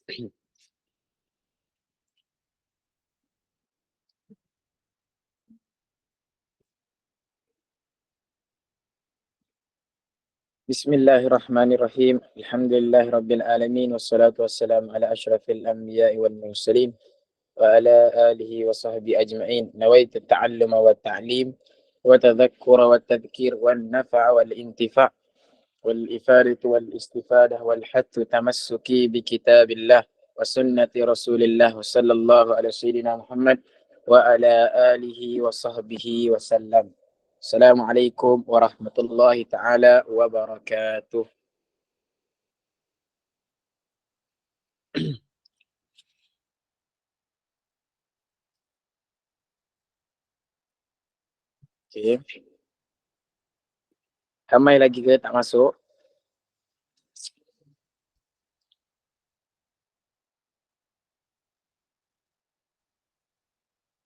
Bismillahirrahmanirrahim. Alhamdulillahirabbil alamin wassalatu wassalamu ala asyrafil anbiya'i wal mursalin wa ala alihi wa sahbihi ajma'in. Nawaitu ta'alluma wa ta'lim wa tadhakkura wa tadhkir wan nafa'a wal intifa' wal ifadatu wal istifadah wal hattu tamassuki bi kitabillah wa sunnati Rasulillah sallallahu alaihi sayyidina Muhammad wa ala alihi wa sahbihi wa sallam. Assalamualaikum warahmatullahi taala wabarakatuh. Okay. Ramai lagi ke tak masuk?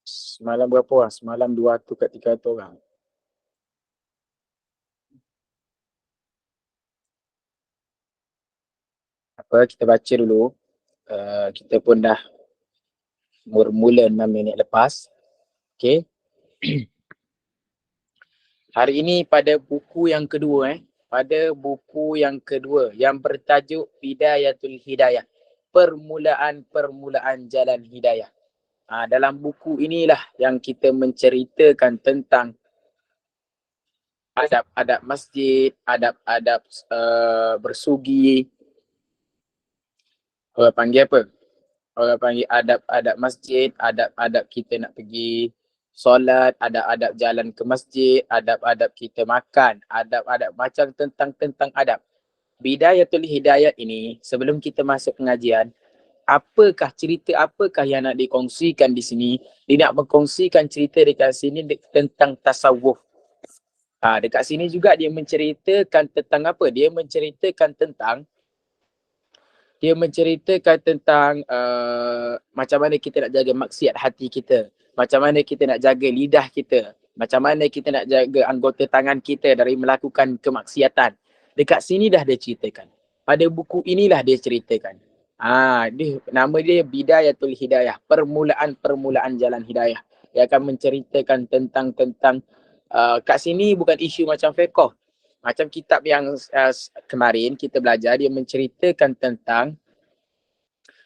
Semalam berapa orang? Semalam 200 kat 300 orang. Apa, kita baca dulu. Kita pun dah bermula 6 minit lepas. Okay. Hari ini pada buku yang kedua. Pada buku yang kedua yang bertajuk Bidayatul Hidayah. Permulaan jalan hidayah. Dalam buku inilah yang kita menceritakan tentang adab-adab masjid, adab-adab bersugi. Orang panggil apa? Orang panggil adab-adab masjid, adab-adab kita nak pergi solat, adab-adab jalan ke masjid, adab-adab kita makan, adab-adab macam tentang adab. Bidayatul Hidayah ini, sebelum kita masuk pengajian, apakah yang nak dikongsikan di sini? Dia nak berkongsikan cerita dekat sini tentang tasawuf. Dekat sini juga dia menceritakan tentang apa? Dia menceritakan tentang macam mana kita nak jaga maksiat hati kita. Macam mana kita nak jaga lidah kita. Macam mana kita nak jaga anggota tangan kita dari melakukan kemaksiatan. Dekat sini dah dia ceritakan. Pada buku inilah dia ceritakan. Nama dia Bidayatul Hidayah. Permulaan jalan hidayah. Dia akan menceritakan tentang kat sini bukan isu macam fiqh. Macam kitab yang kemarin kita belajar, dia menceritakan tentang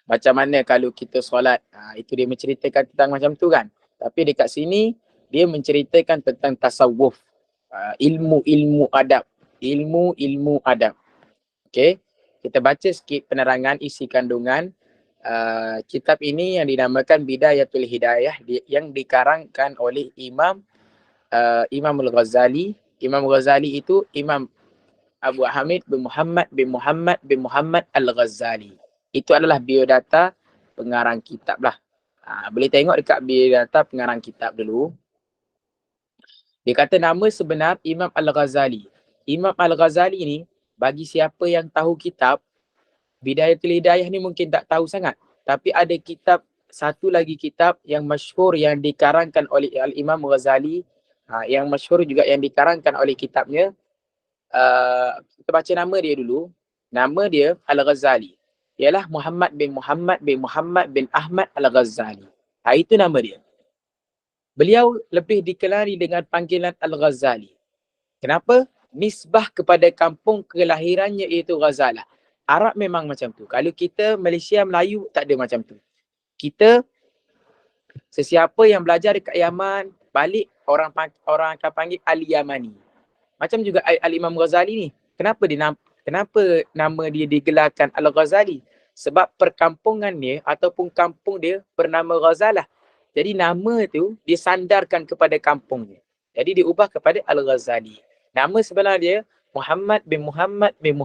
macam mana kalau kita solat. Itu dia menceritakan tentang macam tu kan. Tapi dekat sini, dia menceritakan tentang tasawuf. Ilmu adab. Ilmu adab. Okay. Kita baca sikit penerangan isi kandungan kitab ini yang dinamakan Bidayatul Hidayah yang dikarangkan oleh Imam Al-Ghazali. Imam Ghazali itu Imam Abu Hamid bin Muhammad Al-Ghazali. Itu adalah biodata pengarang kitab lah. Boleh tengok dekat biodata pengarang kitab dulu. Dia kata nama sebenar Imam Al-Ghazali. Imam Al-Ghazali ni, bagi siapa yang tahu kitab, Bidayatul Hidayah ni mungkin tak tahu sangat. Tapi ada kitab, satu lagi kitab yang masyhur yang dikarangkan oleh Al-Imam Ghazali. Yang masyhur juga yang dikarangkan oleh kitabnya. Kita baca nama dia dulu. Nama dia Al-Ghazali. Ialah Muhammad bin Ahmad Al-Ghazali. Itu nama dia. Beliau lebih dikenali dengan panggilan Al-Ghazali. Kenapa? Nisbah kepada kampung kelahirannya iaitu Ghazalah. Arab memang macam tu. Kalau kita Malaysia, Melayu, tak ada macam tu. Kita, sesiapa yang belajar dekat Yaman, balik orang akan panggil Al-Yamani. Macam juga Al-Imam Ghazali ni. Kenapa nama dia digelarkan Al-Ghazali? Sebab perkampungan dia ataupun kampung dia bernama Ghazalah. Jadi nama tu disandarkan kepada kampungnya. Jadi diubah kepada Al-Ghazali. Nama sebenar dia Muhammad bin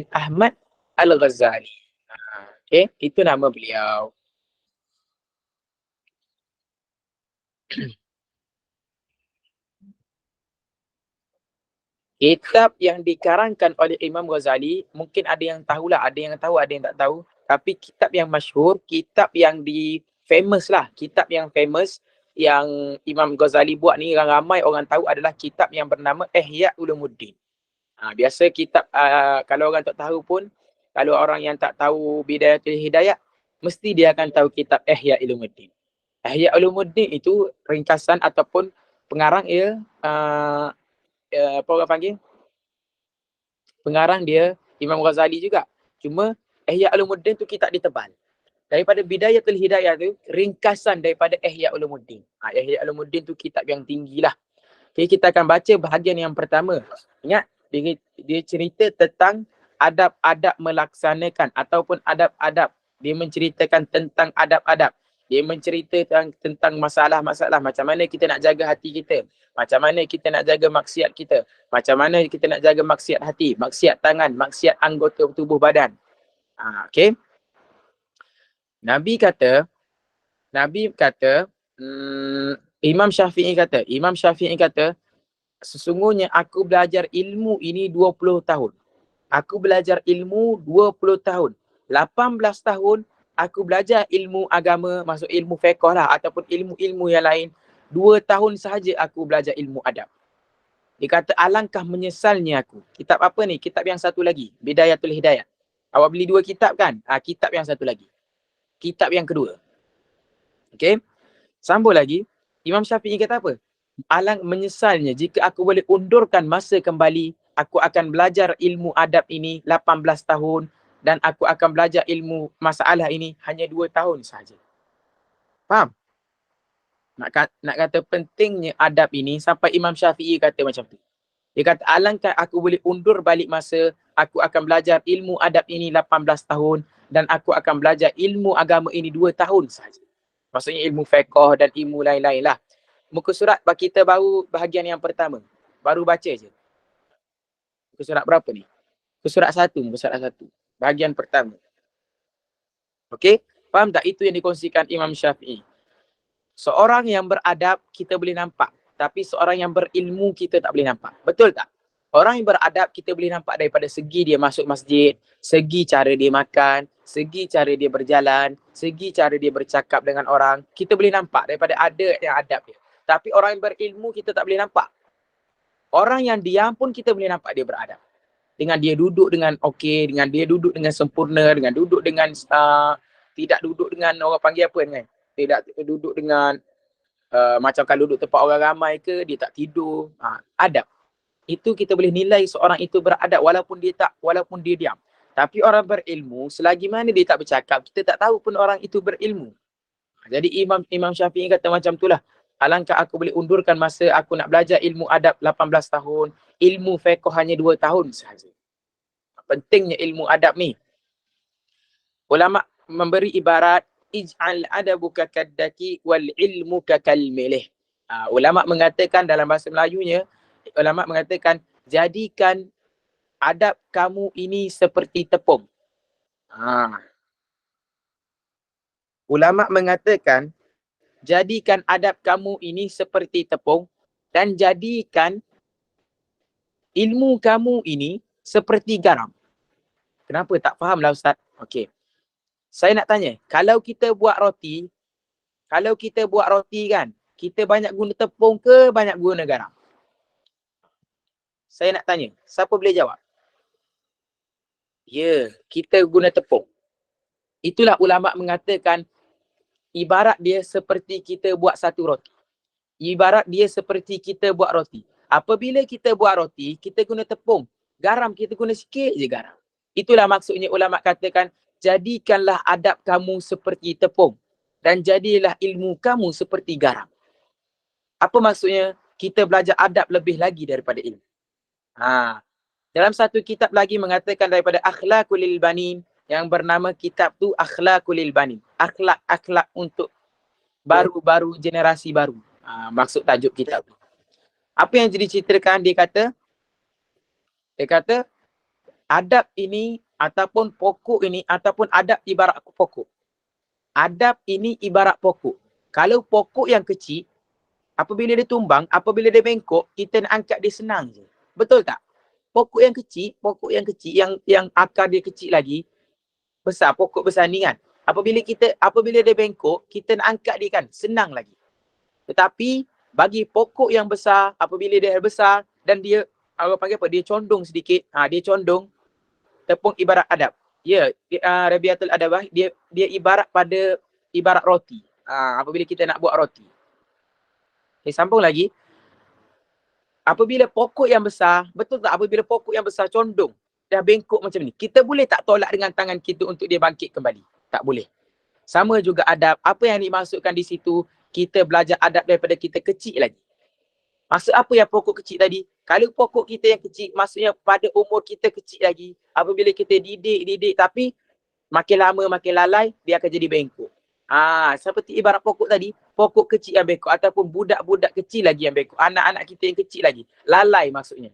Ahmad Al-Ghazali. Okay, itu nama beliau. Kitab yang dikarangkan oleh Imam Ghazali, mungkin ada yang tahulah, ada yang tahu, ada yang tak tahu. Tapi kitab yang masyhur, kitab yang famous lah, kitab yang famous yang Imam Ghazali buat ni, ramai orang tahu adalah kitab yang bernama Ihya Ulumuddin. Biasa kitab, kalau orang tak tahu pun, Kalau orang yang tak tahu Bidayatul Hidayah, mesti dia akan tahu kitab Ihya Ulumuddin. Ihya Ulumuddin itu ringkasan ataupun pengarang ia, apa orang panggil? Pengarang dia Imam Ghazali juga. Cuma Ihya Ulumuddin tu kitab dia tebal. Daripada Bidayatul Hidayah tu, ringkasan daripada Ihya Ulumuddin. Ihya Ulumuddin tu kitab yang tinggilah. Okay, kita akan baca bahagian yang pertama. Ingat, dia cerita tentang adab-adab melaksanakan ataupun adab-adab. Dia menceritakan tentang adab-adab. Dia menceritakan tentang masalah-masalah. Macam mana kita nak jaga hati kita. Macam mana kita nak jaga maksiat kita. Macam mana kita nak jaga maksiat hati, maksiat tangan, maksiat anggota tubuh badan. Okay. Nabi kata, Imam Syafi'i kata, sesungguhnya aku belajar ilmu ini 20 tahun. Aku belajar ilmu 20 tahun. 18 tahun aku belajar ilmu agama, masuk ilmu fiqh lah ataupun ilmu-ilmu yang lain. 2 tahun sahaja aku belajar ilmu adab. Dia kata alangkah menyesalnya aku. Kitab apa ni? Kitab yang satu lagi, Bidayatul Hidayah. Awak beli 2 kitab kan? Kitab yang satu lagi. Kitab yang kedua. Okey. Sambung lagi, Imam Syafi'i kata apa? Menyesalnya jika aku boleh undurkan masa kembali, aku akan belajar ilmu adab ini 18 tahun dan aku akan belajar ilmu masalah ini hanya 2 tahun sahaja. Faham? Nak kata pentingnya adab ini sampai Imam Syafi'i kata macam tu. Dia kata alangkah aku boleh undur balik masa, aku akan belajar ilmu adab ini 18 tahun dan aku akan belajar ilmu agama ini 2 tahun sahaja. Maksudnya ilmu fiqh dan ilmu lain-lain lah. Muka surat kita baru bahagian yang pertama. Baru baca je. Muka surat berapa ni? Muka surat 1. Bahagian pertama. Okey? Faham tak? Itu yang dikongsikan Imam Syafi'i. Seorang yang beradab kita boleh nampak. Tapi seorang yang berilmu kita tak boleh nampak. Betul tak? Orang yang beradab kita boleh nampak daripada segi dia masuk masjid, segi cara dia makan, segi cara dia berjalan, segi cara dia bercakap dengan orang. Kita boleh nampak daripada ada yang adab dia. Tapi orang yang berilmu kita tak boleh nampak. Orang yang diam pun kita boleh nampak dia beradab. Dengan dia duduk dengan okey, dengan dia duduk dengan sempurna, dengan duduk dengan tidak duduk dengan orang panggil apa kan? Tidak duduk dengan macam kalau duduk tempat orang ramai ke, dia tak tidur. Adab. Itu kita boleh nilai seorang itu beradab walaupun dia diam. Tapi orang berilmu, selagi mana dia tak bercakap, kita tak tahu pun orang itu berilmu. Jadi Imam Syafi'i kata macam itulah. Alangkah aku boleh undurkan masa aku nak belajar ilmu adab 18 tahun, ilmu fiqh hanya 2 tahun sahaja. Pentingnya ilmu adab ni. Ulama memberi ibarat ij'al adabuka kaddaki wal ilmu kakal milih. Ulama mengatakan dalam bahasa Melayunya, ulama mengatakan jadikan adab kamu ini seperti tepung. Ulama mengatakan jadikan adab kamu ini seperti tepung dan jadikan ilmu kamu ini seperti garam. Kenapa tak fahamlah Ustaz? Okey. Saya nak tanya, kalau kita buat roti kan, kita banyak guna tepung ke banyak guna garam? Saya nak tanya, siapa boleh jawab? Ya, kita guna tepung. Itulah ulama mengatakan ibarat dia seperti kita buat satu roti. Ibarat dia seperti kita buat roti. Apabila kita buat roti, kita guna tepung. Garam kita guna sikit je garam. Itulah maksudnya ulama katakan, jadikanlah adab kamu seperti tepung dan jadilah ilmu kamu seperti garam. Apa maksudnya? Kita belajar adab lebih lagi daripada ilmu. Dalam satu kitab lagi mengatakan daripada Akhlaqul Banin, yang bernama kitab tu Akhlaqul Banin. Akhlak untuk baru-baru, generasi baru. Maksud tajuk kitab tu. Apa yang diceritakan, dia kata adab ini ataupun pokok ini ataupun adab ibarat pokok. Adab ini ibarat pokok. Kalau pokok yang kecil, apabila dia tumbang, apabila dia bengkok, kita nak angkat dia senang je. Betul tak? Pokok yang kecil yang akar dia kecil lagi, besar, pokok besar ni kan. Apabila dia bengkok, kita nak angkat dia kan senang lagi. Tetapi bagi pokok yang besar, apabila dia besar dan dia apa panggil apa? Dia condong sedikit, dia condong, tepung ibarat adab. Ya, Rabiatul Adawah dia ibarat roti. Apabila kita nak buat roti. Sambung lagi. Apabila pokok yang besar, betul tak? Apabila pokok yang besar condong, dah bengkok macam ni, kita boleh tak tolak dengan tangan kita untuk dia bangkit kembali? Tak boleh. Sama juga adab. Apa yang dimaksudkan di situ, kita belajar adab daripada kita kecil lagi. Maksud apa yang pokok kecil tadi? Kalau pokok kita yang kecil, maksudnya pada umur kita kecil lagi, apabila kita didik, tapi makin lama makin lalai, dia akan jadi bengkok. Seperti ibarat pokok tadi, pokok kecil yang bengkok ataupun budak-budak kecil lagi yang bengkok, anak-anak kita yang kecil lagi, lalai maksudnya.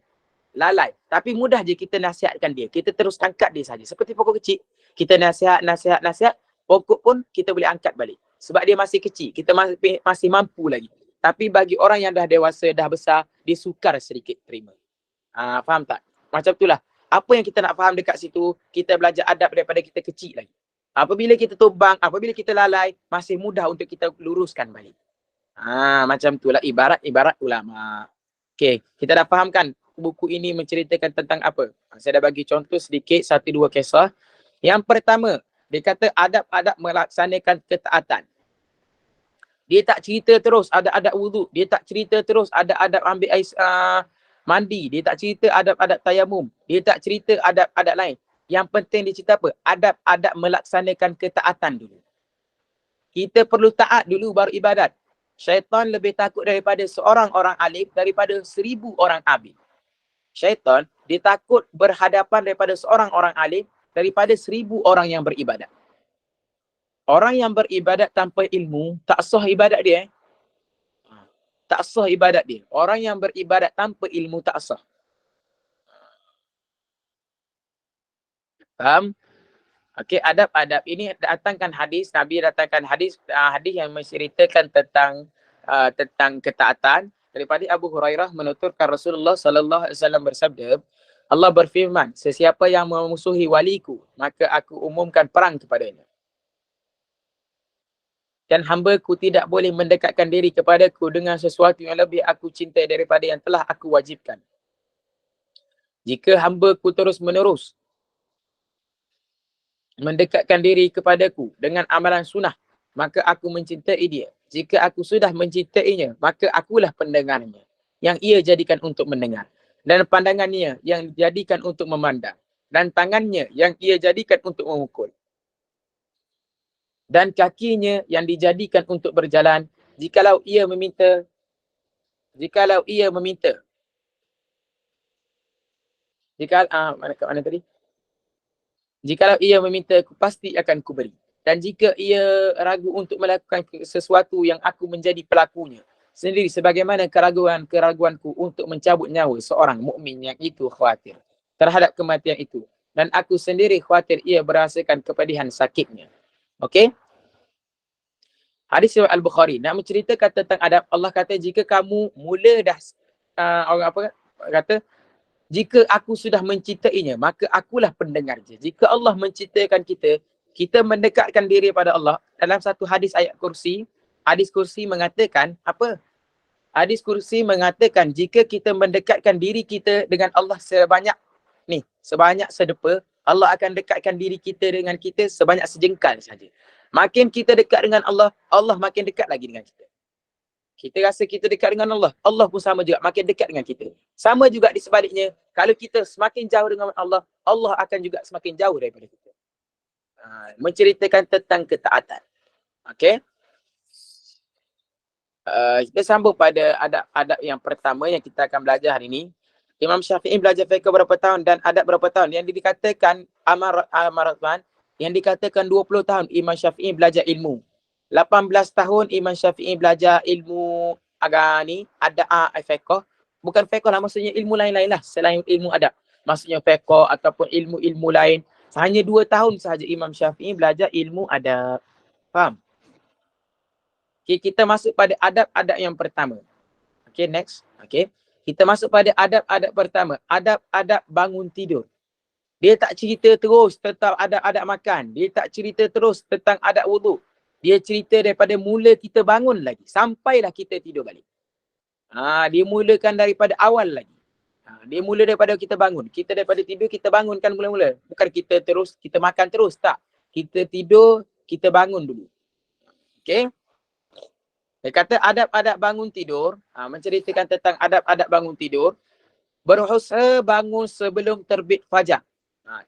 Lalai. Tapi mudah je kita nasihatkan dia. Kita terus angkat dia saja. Seperti pokok kecil, kita nasihat, pokok pun kita boleh angkat balik. Sebab dia masih kecil, kita masih mampu lagi. Tapi bagi orang yang dah dewasa, dah besar, dia sukar sedikit terima. Faham tak? Macam itulah. Apa yang kita nak faham dekat situ, kita belajar adab daripada kita kecil lagi. Apabila kita tumbang, apabila kita lalai, masih mudah untuk kita luruskan balik. Macam itulah ibarat ulama. Okey, kita dah fahamkan buku ini menceritakan tentang apa. Saya dah bagi contoh sedikit, 1-2 kisah. Yang pertama, dia kata adab-adab melaksanakan ketaatan. Dia tak cerita terus ada adab wuduk. Dia tak cerita terus ada adab ambil air mandi. Dia tak cerita adab-adab tayamum. Dia tak cerita adab-adab lain. Yang penting dia cerita apa? Adab-adab melaksanakan ketaatan dulu. Kita perlu taat dulu baru ibadat. Syaitan lebih takut daripada seorang orang alim daripada 1000 orang abid. Syaitan, dia takut berhadapan daripada seorang orang alim daripada 1000 orang yang beribadat. Orang yang beribadat tanpa ilmu, tak sah ibadat dia. Tak sah ibadat dia. Orang yang beribadat tanpa ilmu tak sah. Faham? Okey, adab-adab ini datangkan hadis, Nabi datangkan hadis yang menceritakan tentang ketaatan daripada Abu Hurairah menuturkan Rasulullah sallallahu alaihi wasallam bersabda, Allah berfirman, sesiapa yang memusuhi waliku, maka aku umumkan perang kepadanya. Dan hamba-Ku tidak boleh mendekatkan diri kepadaku dengan sesuatu yang lebih aku cintai daripada yang telah aku wajibkan. Jika hamba-Ku terus-menerus mendekatkan diri kepadaku dengan amalan sunnah, maka aku mencintai dia. Jika aku sudah mencintainya, maka akulah pendengarnya yang ia jadikan untuk mendengar. Dan pandangannya yang dijadikan untuk memandang. Dan tangannya yang ia jadikan untuk memukul. Dan kakinya yang dijadikan untuk berjalan, jikalau ia meminta mana tadi? Jikalau ia meminta, pasti akan kuberi. Dan jika ia ragu untuk melakukan sesuatu yang aku menjadi pelakunya sendiri, sebagaimana keraguanku untuk mencabut nyawa seorang mukmin yang itu khawatir terhadap kematian itu, dan aku sendiri khawatir ia merasakan kepedihan sakitnya. Okey? Hadis riwayat Al-Bukhari nak menceritakan tentang adab. Allah kata, jika kamu mula dah jika aku sudah mencintainya, maka akulah pendengarnya. Jika Allah menciptakan kita, kita mendekatkan diri pada Allah. Dalam satu hadis ayat kursi, hadis kursi mengatakan apa? Hadis kursi mengatakan jika kita mendekatkan diri kita dengan Allah sebanyak sedepa, Allah akan dekatkan diri kita dengan kita sebanyak sejengkal saja. Makin kita dekat dengan Allah, Allah makin dekat lagi dengan kita. Kita rasa kita dekat dengan Allah, Allah pun sama juga makin dekat dengan kita. Sama juga di sebaliknya, kalau kita semakin jauh dengan Allah, Allah akan juga semakin jauh daripada kita. Menceritakan tentang ketaatan. Okey. Kita sambung pada adab-adab yang pertama yang kita akan belajar hari ini. Imam Syafi'i belajar fiqh berapa tahun dan adab berapa tahun? Yang dikatakan Amaratman, yang dikatakan 20 tahun Imam Syafi'i belajar ilmu. 18 tahun Imam Syafi'i belajar ilmu fiqh. Bukan fiqh lah, maksudnya ilmu lain-lain lah selain ilmu adab. Maksudnya fiqh ataupun ilmu-ilmu lain. Hanya 2 tahun sahaja Imam Syafi'i belajar ilmu adab. Faham? Okay, kita masuk pada adab-adab yang pertama. Okay, next. Okay. Kita masuk pada adab-adab pertama. Adab-adab bangun tidur. Dia tak cerita terus tentang adab-adab makan. Dia tak cerita terus tentang adab wuduk. Dia cerita daripada mula kita bangun lagi. Sampailah kita tidur balik. Dia mulakan daripada awal lagi. Dia mula daripada kita bangun. Kita daripada tidur, kita bangun kan mula-mula. Bukan kita terus, kita makan terus. Tak. Kita tidur, kita bangun dulu. Okay. Dia kata adab-adab bangun tidur. Menceritakan tentang adab-adab bangun tidur. Berusaha bangun sebelum terbit fajar.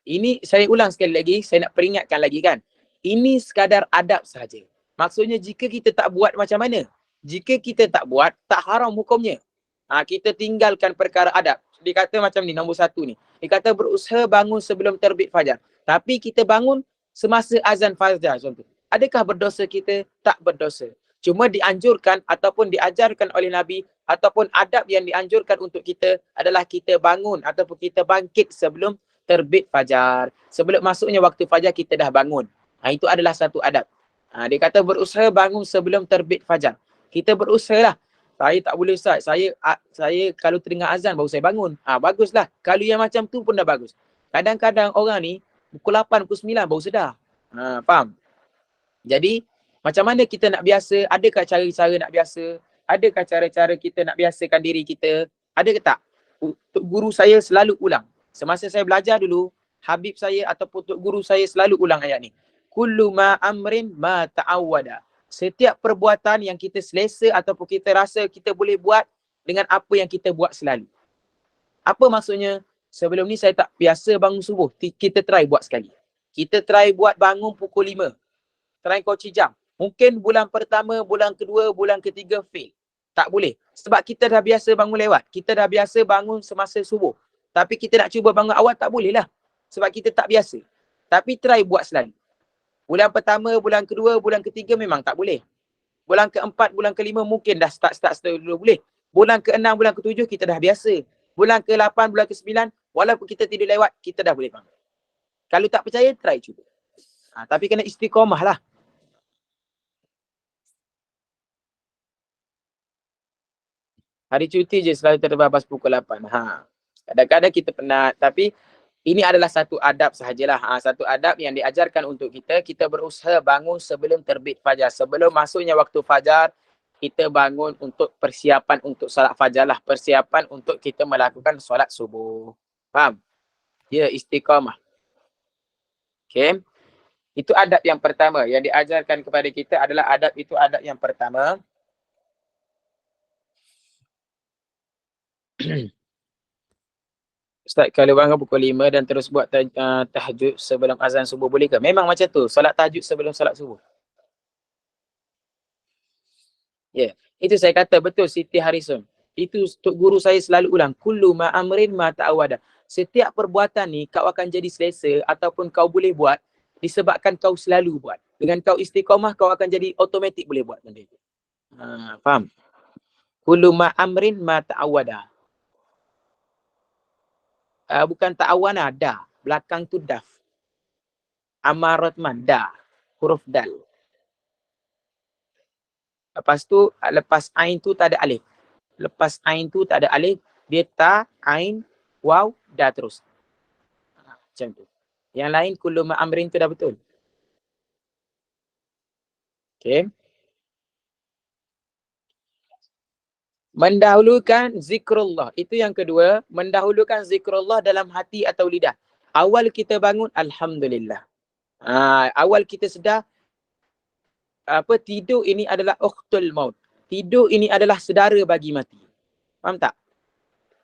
Ini saya ulang sekali lagi. Saya nak peringatkan lagi kan. Ini sekadar adab sahaja. Maksudnya jika kita tak buat macam mana? Jika kita tak buat, tak haram hukumnya. Kita tinggalkan perkara adab. Dia kata macam ni, nombor 1 ni. Dia kata berusaha bangun sebelum terbit fajar. Tapi kita bangun semasa azan fajar contoh. Adakah berdosa kita? Tak berdosa. Cuma dianjurkan ataupun diajarkan oleh Nabi ataupun adab yang dianjurkan untuk kita adalah kita bangun ataupun kita bangkit sebelum terbit fajar. Sebelum masuknya waktu fajar kita dah bangun. Itu adalah satu adab. Dia kata berusaha bangun sebelum terbit fajar. Kita berusaha lah. Saya tak boleh Ustaz. Saya kalau terdengar azan baru saya bangun. Baguslah. Kalau yang macam tu pun dah bagus. Kadang-kadang orang ni pukul 8, pukul 9 baru sedar. Faham? Jadi macam mana kita nak biasa? Adakah cara-cara nak biasa? Adakah cara-cara kita nak biasakan diri kita? Ada ke tak? Tok guru saya selalu ulang. Semasa saya belajar dulu, Habib saya ataupun tok guru saya selalu ulang ayat ni. Kullu ma amrin ma ta'awwada. Setiap perbuatan yang kita selesa ataupun kita rasa kita boleh buat dengan apa yang kita buat selalu. Apa maksudnya? Sebelum ni saya tak biasa bangun subuh. Kita try buat sekali. Kita try buat bangun pukul 5. Try kunci jam. Mungkin bulan pertama, bulan kedua, bulan ketiga fail. Tak boleh. Sebab kita dah biasa bangun lewat. Kita dah biasa bangun semasa subuh. Tapi kita nak cuba bangun awal tak boleh lah. Sebab kita tak biasa. Tapi try buat selalu. Bulan pertama, bulan kedua, bulan ketiga memang tak boleh. Bulan keempat, bulan kelima mungkin dah start dulu boleh. Bulan keenam, bulan ketujuh kita dah biasa. Bulan ke-8, bulan ke-9, walaupun kita tidur lewat, kita dah boleh bangun. Kalau tak percaya, try cuba. Tapi kena istiqamah lah. Hari cuti je selalu terbabas pukul 8. Kadang-kadang kita penat. Tapi ini adalah satu adab sahajalah. Satu adab yang diajarkan untuk kita. Kita berusaha bangun sebelum terbit fajar. Sebelum masuknya waktu fajar, kita bangun untuk persiapan untuk solat fajar lah. Persiapan untuk kita melakukan solat subuh. Faham? Ya, istiqamah. Okay. Itu adab yang pertama. Yang diajarkan kepada kita adalah adab itu adab yang pertama. Ustaz, kalau bangun pukul 5 dan terus buat tahajud sebelum azan subuh boleh ke? Memang macam tu. Solat tahajud sebelum solat subuh. Ya. Itu saya kata betul Siti Harisun. Itu tok guru saya selalu ulang. Kullu ma amrin ma ta'awada. Setiap perbuatan ni kau akan jadi selesa ataupun kau boleh buat disebabkan kau selalu buat. Dengan kau istiqamah kau akan jadi automatik boleh buat benda itu. Faham? Kullu ma amrin ma ta'awada. Bukan ta'awana, dah. Belakang tu daf. Amarat man, dah. Huruf dal. Lepas tu, lepas ain tu tak ada alif. Lepas ain tu tak ada alif. Dia ta, ain, waw, dah terus. Macam tu. Yang lain, kullu ma'amrin tu dah betul. Okay. Mendahulukan zikrullah. Itu yang kedua. Mendahulukan zikrullah dalam hati atau lidah. Awal kita bangun, Alhamdulillah. Awal kita sedar, tidur ini adalah ukhtul maut. Tidur ini adalah sedara bagi mati. Faham tak?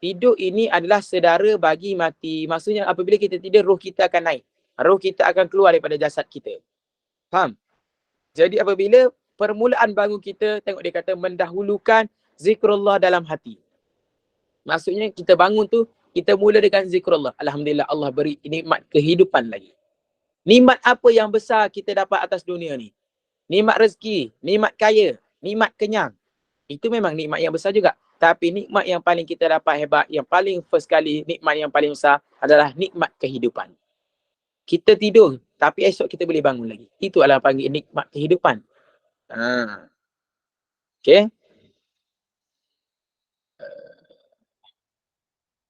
Tidur ini adalah sedara bagi mati. Maksudnya apabila kita tidur, roh kita akan naik. Roh kita akan keluar daripada jasad kita. Faham? Jadi apabila permulaan bangun kita, tengok dia kata mendahulukan zikrullah dalam hati. Maksudnya kita bangun tu, kita mula dengan zikrullah. Alhamdulillah Allah beri nikmat kehidupan lagi. Nikmat apa yang besar kita dapat atas dunia ni? Nikmat rezeki, nikmat kaya, nikmat kenyang. Itu memang nikmat yang besar juga. Tapi nikmat yang paling kita dapat hebat, yang paling first kali, nikmat yang paling besar adalah nikmat kehidupan. Kita tidur, tapi esok kita boleh bangun lagi. Itu adalah panggil nikmat kehidupan. Okay.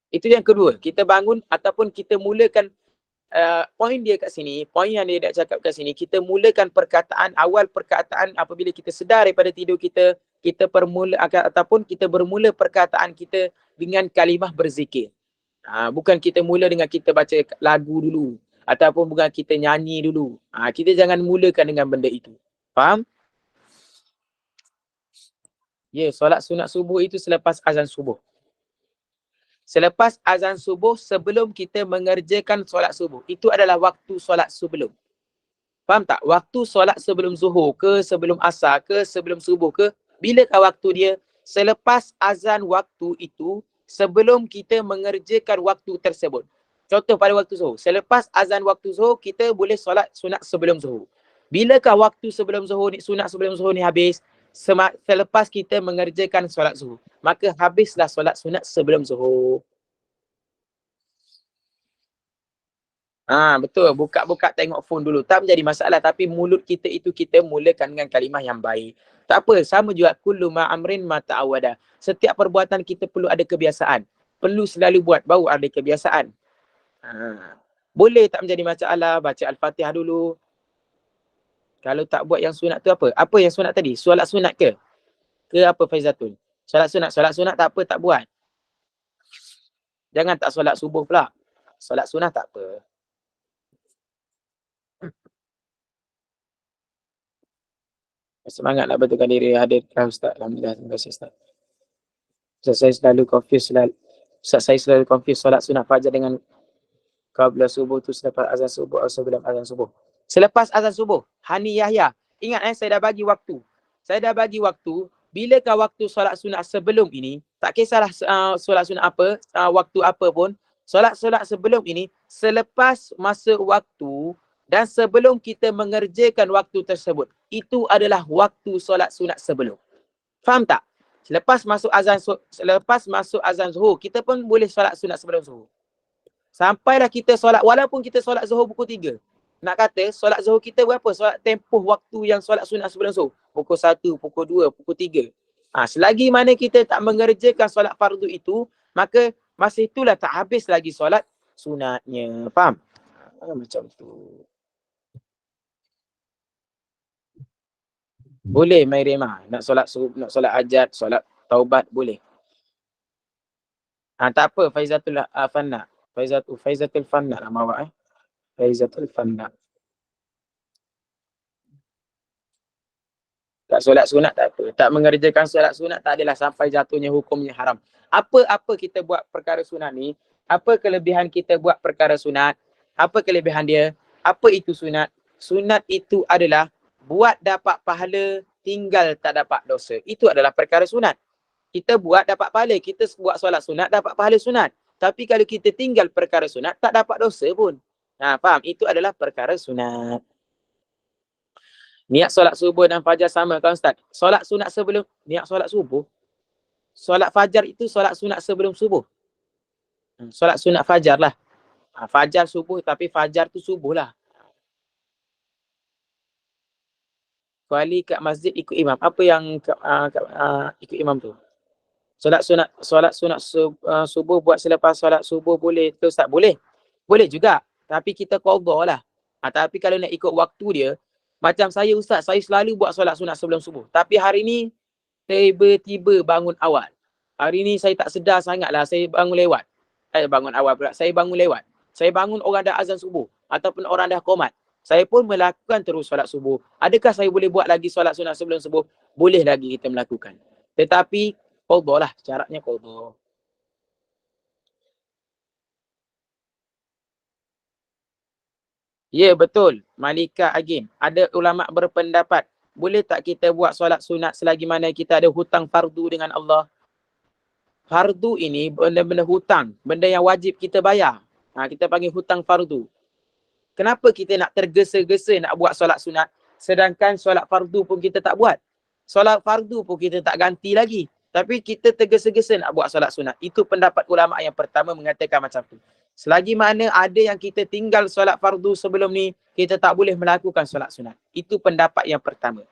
Itu yang kedua. Kita bangun ataupun kita mulakan poin dia kat sini, poin yang dia nak cakap kat sini, kita mulakan perkataan, awal perkataan apabila kita sedar daripada tidur kita kita ataupun kita bermula perkataan kita dengan kalimah berzikir. Bukan kita mula dengan kita baca lagu dulu ataupun bukan kita nyanyi dulu. Kita jangan mulakan dengan benda itu. Faham? Ya, solat sunat subuh itu selepas azan subuh. Selepas azan subuh, sebelum kita mengerjakan solat subuh. Itu adalah waktu solat sebelum. Faham tak? Waktu solat sebelum zuhur ke, sebelum asar ke, sebelum subuh ke, bilakah waktu dia? Selepas azan waktu itu, sebelum kita mengerjakan waktu tersebut. Contoh pada waktu zuhur. Selepas azan waktu zuhur, kita boleh solat sunat sebelum zuhur. Bilakah waktu sebelum zuhur ni, sunat sebelum zuhur ni habis? Selepas kita mengerjakan solat zuhur. Maka habislah solat sunat sebelum zuhur. Betul. Buka-buka tengok phone dulu. Tak menjadi masalah. Tapi mulut kita itu kita mulakan dengan kalimah yang baik. Tak apa. Sama juga. Kullu ma'amrin ma ta'awada. Setiap perbuatan kita perlu ada kebiasaan. Perlu selalu buat. Baru ada kebiasaan. Boleh tak menjadi masalah. Baca Al-Fatihah dulu. Kalau tak buat yang sunat tu apa? Apa yang sunat tadi? Solat sunat ke? Ke apa Faizatul? Solat sunat. Solat sunat tak apa. Tak buat. Jangan tak solat subuh pula. Solat sunat tak apa. Semangat nak betulkan diri hadir Ustaz. Alhamdulillah, terima kasih Ustaz. Ustaz saya selalu confuse solat sunat fajar dengan qabla subuh tu selepas azan subuh atau sebelum azan subuh. Selepas azan subuh, Hani Yahya. Ingat saya dah bagi waktu. Saya dah bagi waktu. Bilakah waktu solat sunat sebelum ini, tak kisahlah solat sunat apa, waktu apa pun, solat-solat sebelum ini, selepas masa waktu dan sebelum kita mengerjakan waktu tersebut, itu adalah waktu solat sunat sebelum. Faham tak? Selepas masuk azan zuhur, kita pun boleh solat sunat sebelum zuhur. Sampailah kita solat, walaupun kita solat zuhur pukul 3. Nak kata solat zuhur kita berapa? Solat tempoh waktu yang solat sunat sebelum zuhur. Pukul 1, pukul 2, pukul 3. Selagi mana kita tak mengerjakan solat fardu itu, maka masa itulah tak habis lagi solat sunatnya. Faham? Macam tu. Boleh Mai Rema. Nak solat hajat, solat taubat, boleh. Tak apa, Faizatul Fanna. Faizatul Fanna nama awak. Faizatul Fanna. Tak solat sunat tak apa. Tak mengerjakan solat sunat tak adalah sampai jatuhnya hukumnya haram. Apa kita buat perkara sunat ni? Apa kelebihan kita buat perkara sunat? Apa kelebihan dia? Apa itu sunat? Sunat itu adalah buat dapat pahala, tinggal tak dapat dosa. Itu adalah perkara sunat. Kita buat dapat pahala. Kita buat solat sunat dapat pahala sunat. Tapi kalau kita tinggal perkara sunat, tak dapat dosa pun. Faham? Itu adalah perkara sunat. Niat solat subuh dan fajar sama kan Ustaz? Solat sunat sebelum, niat solat subuh. Solat fajar itu solat sunat sebelum subuh. Solat sunat fajar lah. Fajar subuh, tapi fajar tu subuh lah. Kuali kat masjid ikut imam. Apa yang ikut imam tu? Solat sunat subuh buat selepas solat subuh boleh ke Ustaz? Boleh. Boleh juga. Tapi kita qadha lah. Tapi kalau nak ikut waktu dia, macam saya Ustaz, saya selalu buat solat sunat sebelum subuh. Tapi hari ni, tiba-tiba bangun awal. Hari ni saya tak sedar sangat lah, saya bangun lewat. Bangun awal pula, saya bangun lewat. Saya bangun orang dah azan subuh. Ataupun orang dah qomat. Saya pun melakukan terus solat subuh. Adakah saya boleh buat lagi solat sunat sebelum subuh? Boleh lagi kita melakukan. Tetapi, qadha lah, syaratnya qadha. Ya, betul. Malika Agim. Ada ulama berpendapat, boleh tak kita buat solat sunat selagi mana kita ada hutang fardu dengan Allah? Fardu ini benda-benda hutang. Benda yang wajib kita bayar. Kita panggil hutang fardu. Kenapa kita nak tergesa-gesa nak buat solat sunat, sedangkan solat fardu pun kita tak buat? Solat fardu pun kita tak ganti lagi. Tapi kita tergesa-gesa nak buat solat sunat. Itu pendapat ulama yang pertama mengatakan macam tu. Selagi mana ada yang kita tinggal solat fardu sebelum ni, kita tak boleh melakukan solat sunat. Itu pendapat yang pertama.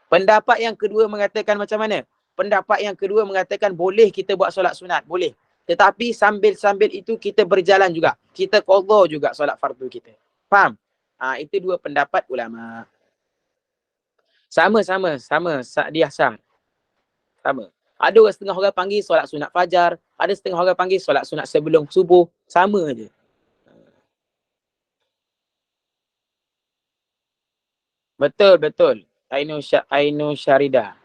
Pendapat yang kedua mengatakan macam mana? Pendapat yang kedua mengatakan boleh kita buat solat sunat. Boleh. Tetapi sambil-sambil itu kita berjalan juga. Kita qadha juga solat fardu kita. Faham? Itu dua pendapat ulama. Sama. Sa'di Hasan. Sama. Ada orang setengah orang panggil solat sunat fajar, ada setengah orang panggil solat sunat sebelum subuh, sama je. Betul, betul. Ainu Syarida.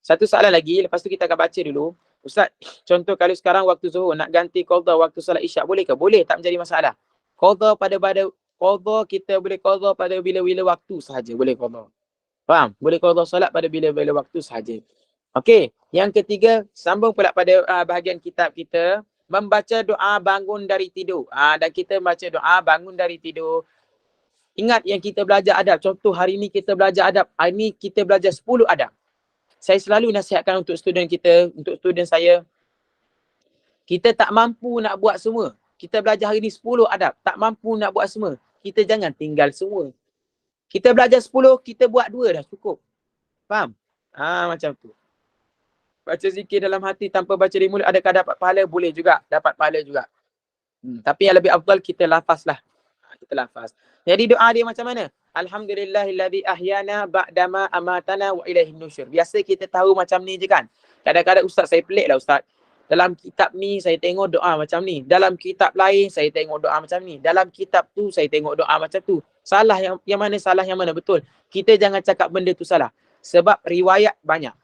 Satu soalan lagi, lepas tu kita akan baca dulu. Ustaz, contoh kalau sekarang waktu zuhur nak ganti qada waktu solat isyak boleh ke? Boleh, tak menjadi masalah. Qada qada kita boleh qada pada bila-bila waktu sahaja boleh qada. Faham? Boleh qada solat pada bila-bila waktu sahaja. Okey, yang ketiga, sambung pula pada bahagian kitab kita, membaca doa bangun dari tidur. Dan kita baca doa bangun dari tidur. Ingat yang kita belajar adab. Contoh hari ni kita belajar adab. Hari ni kita belajar 10 adab. Saya selalu nasihatkan untuk student kita, untuk student saya, kita tak mampu nak buat semua. Kita belajar hari ni 10 adab. Tak mampu nak buat semua. Kita jangan tinggal semua. Kita belajar 10, kita buat 2 dah cukup. Faham? Macam tu. Baca zikir dalam hati tanpa baca di mulut, adakah dapat pahala? Boleh juga. Dapat pahala juga. Tapi yang lebih afdal kita lafaz lah. Kita lafaz. Jadi doa dia macam mana? Alhamdulillahilladzi ahyana ba'dama amatana wa ilaihin nusyur. Biasa kita tahu macam ni je kan. Kadang-kadang ustaz saya pelik lah ustaz. Dalam kitab ni saya tengok doa macam ni. Dalam kitab lain saya tengok doa macam ni. Dalam kitab tu saya tengok doa macam tu. Salah yang mana salah yang mana? Betul. Kita jangan cakap benda tu salah. Sebab riwayat banyak.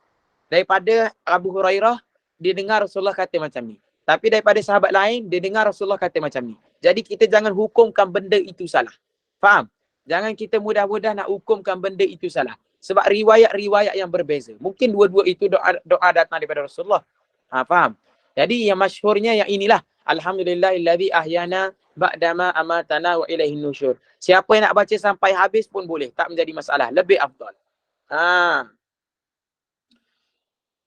Daripada Abu Hurairah, dia dengar Rasulullah kata macam ni. Tapi daripada sahabat lain, dia dengar Rasulullah kata macam ni. Jadi kita jangan hukumkan benda itu salah. Faham? Jangan kita mudah-mudah nak hukumkan benda itu salah. Sebab riwayat-riwayat yang berbeza. Mungkin dua-dua itu doa datang daripada Rasulullah. Faham? Jadi yang masyhurnya yang inilah. Alhamdulillahilladzi ahyana ba'dama amatana wa ilaihin nusyur. Siapa yang nak baca sampai habis pun boleh. Tak menjadi masalah. Lebih afdal.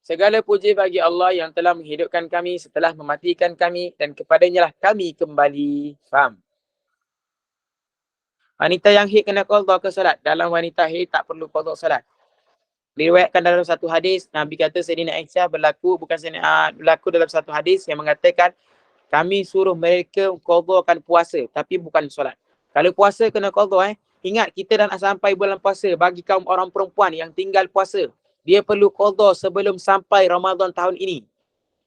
Segala puji bagi Allah yang telah menghidupkan kami setelah mematikan kami dan kepadanya lah kami kembali. Faham? Wanita yang haid kena qada ke solat? Dalam wanita haid tak perlu qada solat. Diriwayatkan dalam satu hadis, Nabi kata Sayyidina Aisyah berlaku dalam satu hadis yang mengatakan kami suruh mereka qadakan puasa tapi bukan solat. Kalau puasa kena qada Ingat kita dah nak sampai bulan puasa. Bagi kaum orang perempuan yang tinggal puasa, dia perlu qada sebelum sampai Ramadan tahun ini.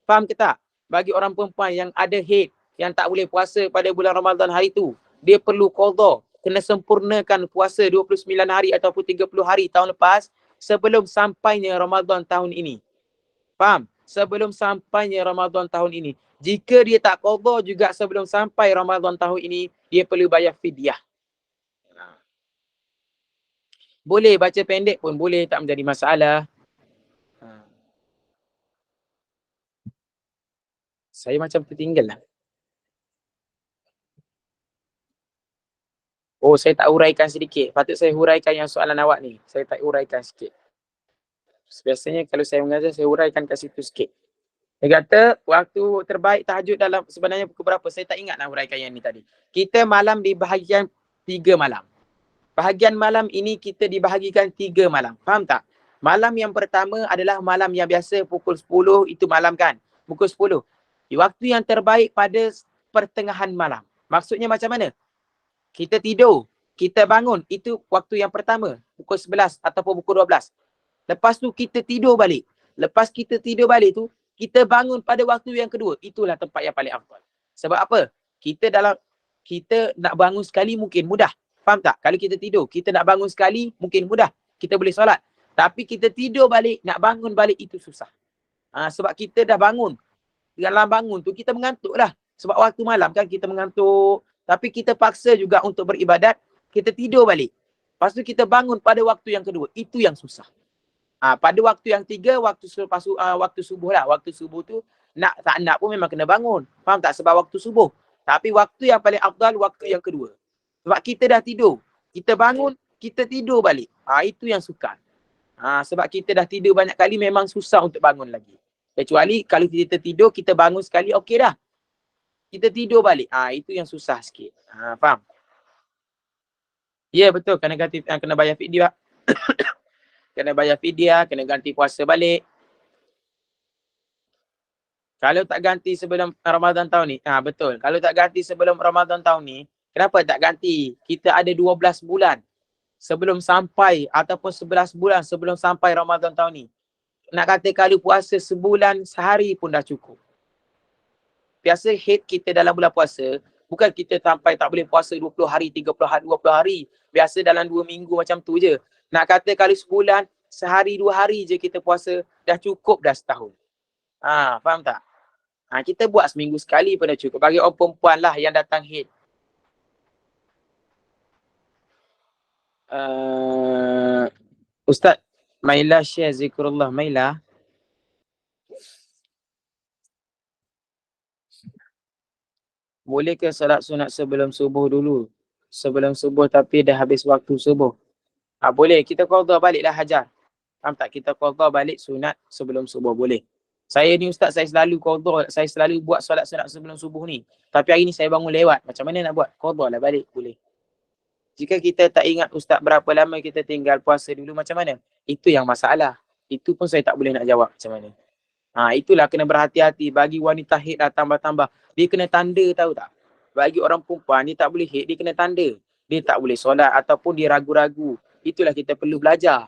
Faham ke tak? Bagi orang perempuan yang ada haid, yang tak boleh puasa pada bulan Ramadan hari tu, dia perlu qada. Kena sempurnakan puasa 29 hari ataupun 30 hari tahun lepas sebelum sampainya Ramadan tahun ini. Faham? Sebelum sampainya Ramadan tahun ini. Jika dia tak qada juga sebelum sampai Ramadan tahun ini, dia perlu bayar fidyah. Boleh baca pendek pun boleh, tak menjadi masalah. Saya macam tertinggal lah. Oh, saya tak uraikan sedikit. Patut saya huraikan yang soalan awak ni. Saya tak uraikan sikit. Biasanya kalau saya mengajar, saya uraikan kat situ sikit. Dia kata, waktu terbaik tahajud dalam sebenarnya pukul berapa? Saya tak ingat nak uraikan yang ni tadi. Kita malam dibahagikan 3 malam. Bahagian malam ini kita dibahagikan 3 malam. Faham tak? Malam yang pertama adalah malam yang biasa pukul 10, itu malam kan? Pukul 10. Waktu yang terbaik pada pertengahan malam. Maksudnya macam mana? Kita tidur, kita bangun, itu waktu yang pertama. Pukul 11 ataupun pukul 12. Lepas tu kita tidur balik. Lepas kita tidur balik tu, kita bangun pada waktu yang kedua. Itulah tempat yang paling afdal. Sebab apa? Kita nak bangun sekali mungkin mudah. Faham tak? Kalau kita tidur, kita nak bangun sekali mungkin mudah. Kita boleh solat. Tapi kita tidur balik, nak bangun balik itu susah. Sebab kita dah bangun. Dalam bangun tu kita mengantuk lah. Sebab waktu malam kan kita mengantuk. Tapi kita paksa juga untuk beribadat. Kita tidur balik. Lepas tu kita bangun pada waktu yang kedua. Itu yang susah. Pada waktu yang 3, waktu subuh lah. Waktu subuh tu tak nak pun memang kena bangun. Faham tak? Sebab waktu subuh. Tapi waktu yang paling afdal waktu yang kedua. Sebab kita dah tidur. Kita bangun, kita tidur balik. Itu yang sukar. Sebab kita dah tidur banyak kali memang susah untuk bangun lagi. Kecuali kalau kita tidur, kita bangun sekali, okey dah. Kita tidur balik. Itu yang susah sikit. Faham? Ya, betul. Kena bayar fidyah. Kena bayar fidyah, kena ganti puasa balik. Kalau tak ganti sebelum Ramadan tahun ni, betul. Kalau tak ganti sebelum Ramadan tahun ni, kenapa tak ganti? Kita ada 12 bulan sebelum sampai ataupun 11 bulan sebelum sampai Ramadan tahun ni. nak kata kalau puasa sebulan sehari pun dah cukup. Biasa haid kita dalam bulan puasa, bukan kita sampai tak boleh puasa 20 hari, 30 hari, 20 hari. Biasa dalam 2 minggu macam tu je. Nak kata kali sebulan, sehari 2 hari je kita puasa, dah cukup dah setahun. Faham tak? Kita buat seminggu sekali pun dah cukup. Bagi orang perempuan lah yang datang haid. Ustaz, Maila share zikrullah. Maila. Boleh ke salat sunat sebelum subuh dulu? Sebelum subuh tapi dah habis waktu subuh. Boleh. Kita qadha baliklah hajar. Faham tak? Kita qadha balik sunat sebelum subuh. Boleh. Saya ni ustaz, saya selalu qadha, saya selalu buat solat sunat sebelum subuh ni. Tapi hari ni saya bangun lewat. Macam mana nak buat? Qadha lah balik. Boleh. Jika kita tak ingat ustaz berapa lama kita tinggal puasa dulu, macam mana? Itu yang masalah. Itu pun saya tak boleh nak jawab macam mana. Itulah kena berhati-hati. Bagi wanita haid dah tambah-tambah. Dia kena tanda, tahu tak? Bagi orang perempuan, dia tak boleh haid, dia kena tanda. Dia tak boleh solat ataupun dia ragu-ragu. Itulah kita perlu belajar.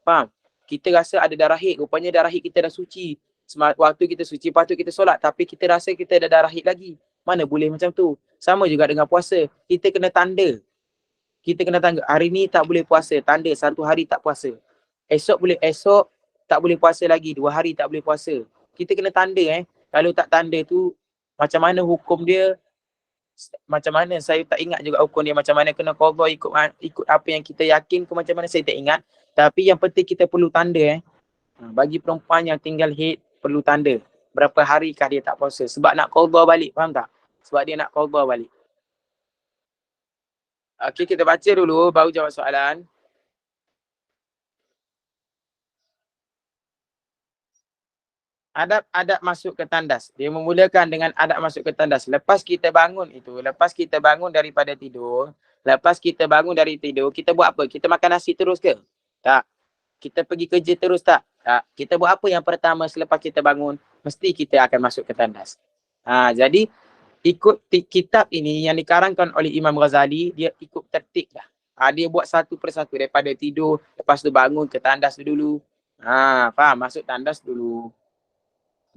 Faham? Kita rasa ada darah haid. Rupanya darah haid kita dah suci. Waktu kita suci, patut kita solat. Tapi kita rasa kita ada darah haid lagi. Mana boleh macam tu? Sama juga dengan puasa. Kita kena tanda. Kita kena tanda. Hari ni tak boleh puasa. Tanda 1 hari tak puasa. Esok tak boleh puasa lagi. 2 hari tak boleh puasa. Kita kena tanda Kalau tak tanda tu, macam mana hukum dia, macam mana, saya tak ingat juga hukum dia macam mana, kena qadha ikut apa yang kita yakin ke macam mana, saya tak ingat. Tapi yang penting kita perlu tanda Bagi perempuan yang tinggal haid, perlu tanda. Berapa harikah dia tak puasa. Sebab nak qadha balik, faham tak? Sebab dia nak qadha balik. Okey, kita baca dulu, baru jawab soalan. Adab masuk ke tandas. Dia memulakan dengan adab masuk ke tandas. Lepas kita bangun daripada tidur, kita buat apa? Kita makan nasi terus ke? Tak. Kita pergi kerja terus tak? Tak. Kita buat apa yang pertama selepas kita bangun? Mesti kita akan masuk ke tandas. Jadi, ikut kitab ini yang dikarangkan oleh Imam Ghazali, dia ikut tertib lah. Dia buat satu persatu daripada tidur, lepas tu bangun ke tandas dulu. Faham? Masuk tandas dulu.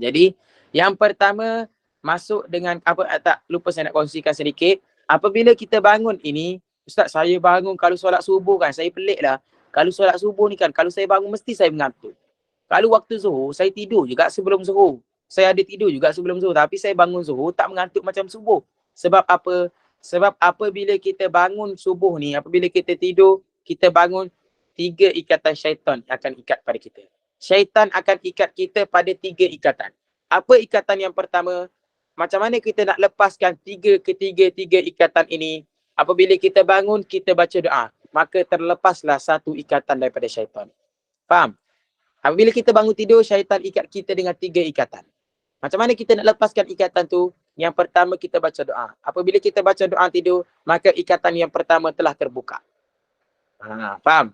Jadi, yang pertama, masuk dengan lupa saya nak kongsikan sedikit. Apabila kita bangun ini, Ustaz, saya bangun kalau solat subuh kan, saya pelik lah. Kalau solat subuh ni kan, kalau saya bangun mesti saya mengantuk. Kalau waktu zuhur, saya tidur juga sebelum zuhur. Saya ada tidur juga sebelum zuhur, tapi saya bangun zuhur tak mengantuk macam subuh. Sebab apa? Sebab apabila kita bangun subuh ni, apabila kita tidur, kita bangun, 3 ikatan syaitan akan ikat pada kita. Syaitan akan ikat kita pada 3 ikatan. Apa ikatan yang pertama? Macam mana kita nak lepaskan 3 ikatan ini? Apabila kita bangun, kita baca doa. Maka terlepaslah 1 ikatan daripada syaitan. Faham? Apabila kita bangun tidur, syaitan ikat kita dengan 3 ikatan. Macam mana kita nak lepaskan ikatan tu? Yang pertama kita baca doa. Apabila kita baca doa tidur, maka ikatan yang pertama telah terbuka. Faham?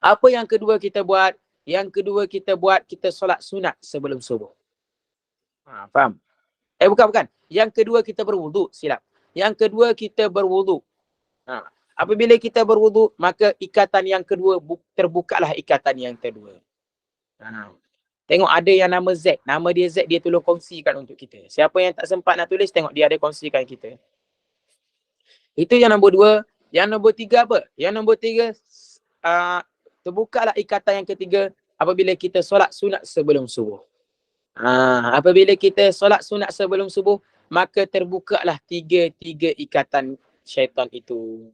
Apa yang kedua kita buat? Yang kedua kita buat, kita solat sunat sebelum subuh. Faham? Bukan. Yang kedua kita berwuduk, silap. Yang kedua kita berwuduk. Apabila kita berwuduk, maka ikatan yang kedua terbukalah ikatan yang kedua. Tengok ada yang nama Z. Nama dia Z, dia tolong kongsikan untuk kita. Siapa yang tak sempat nak tulis, tengok dia ada kongsikan kita. Itu yang nombor 2. Yang nombor 3 apa? Yang nombor 3, terbukalah ikatan yang ketiga apabila kita solat sunat sebelum subuh. Apabila kita solat sunat sebelum subuh, maka terbukalah 3 ikatan syaitan itu.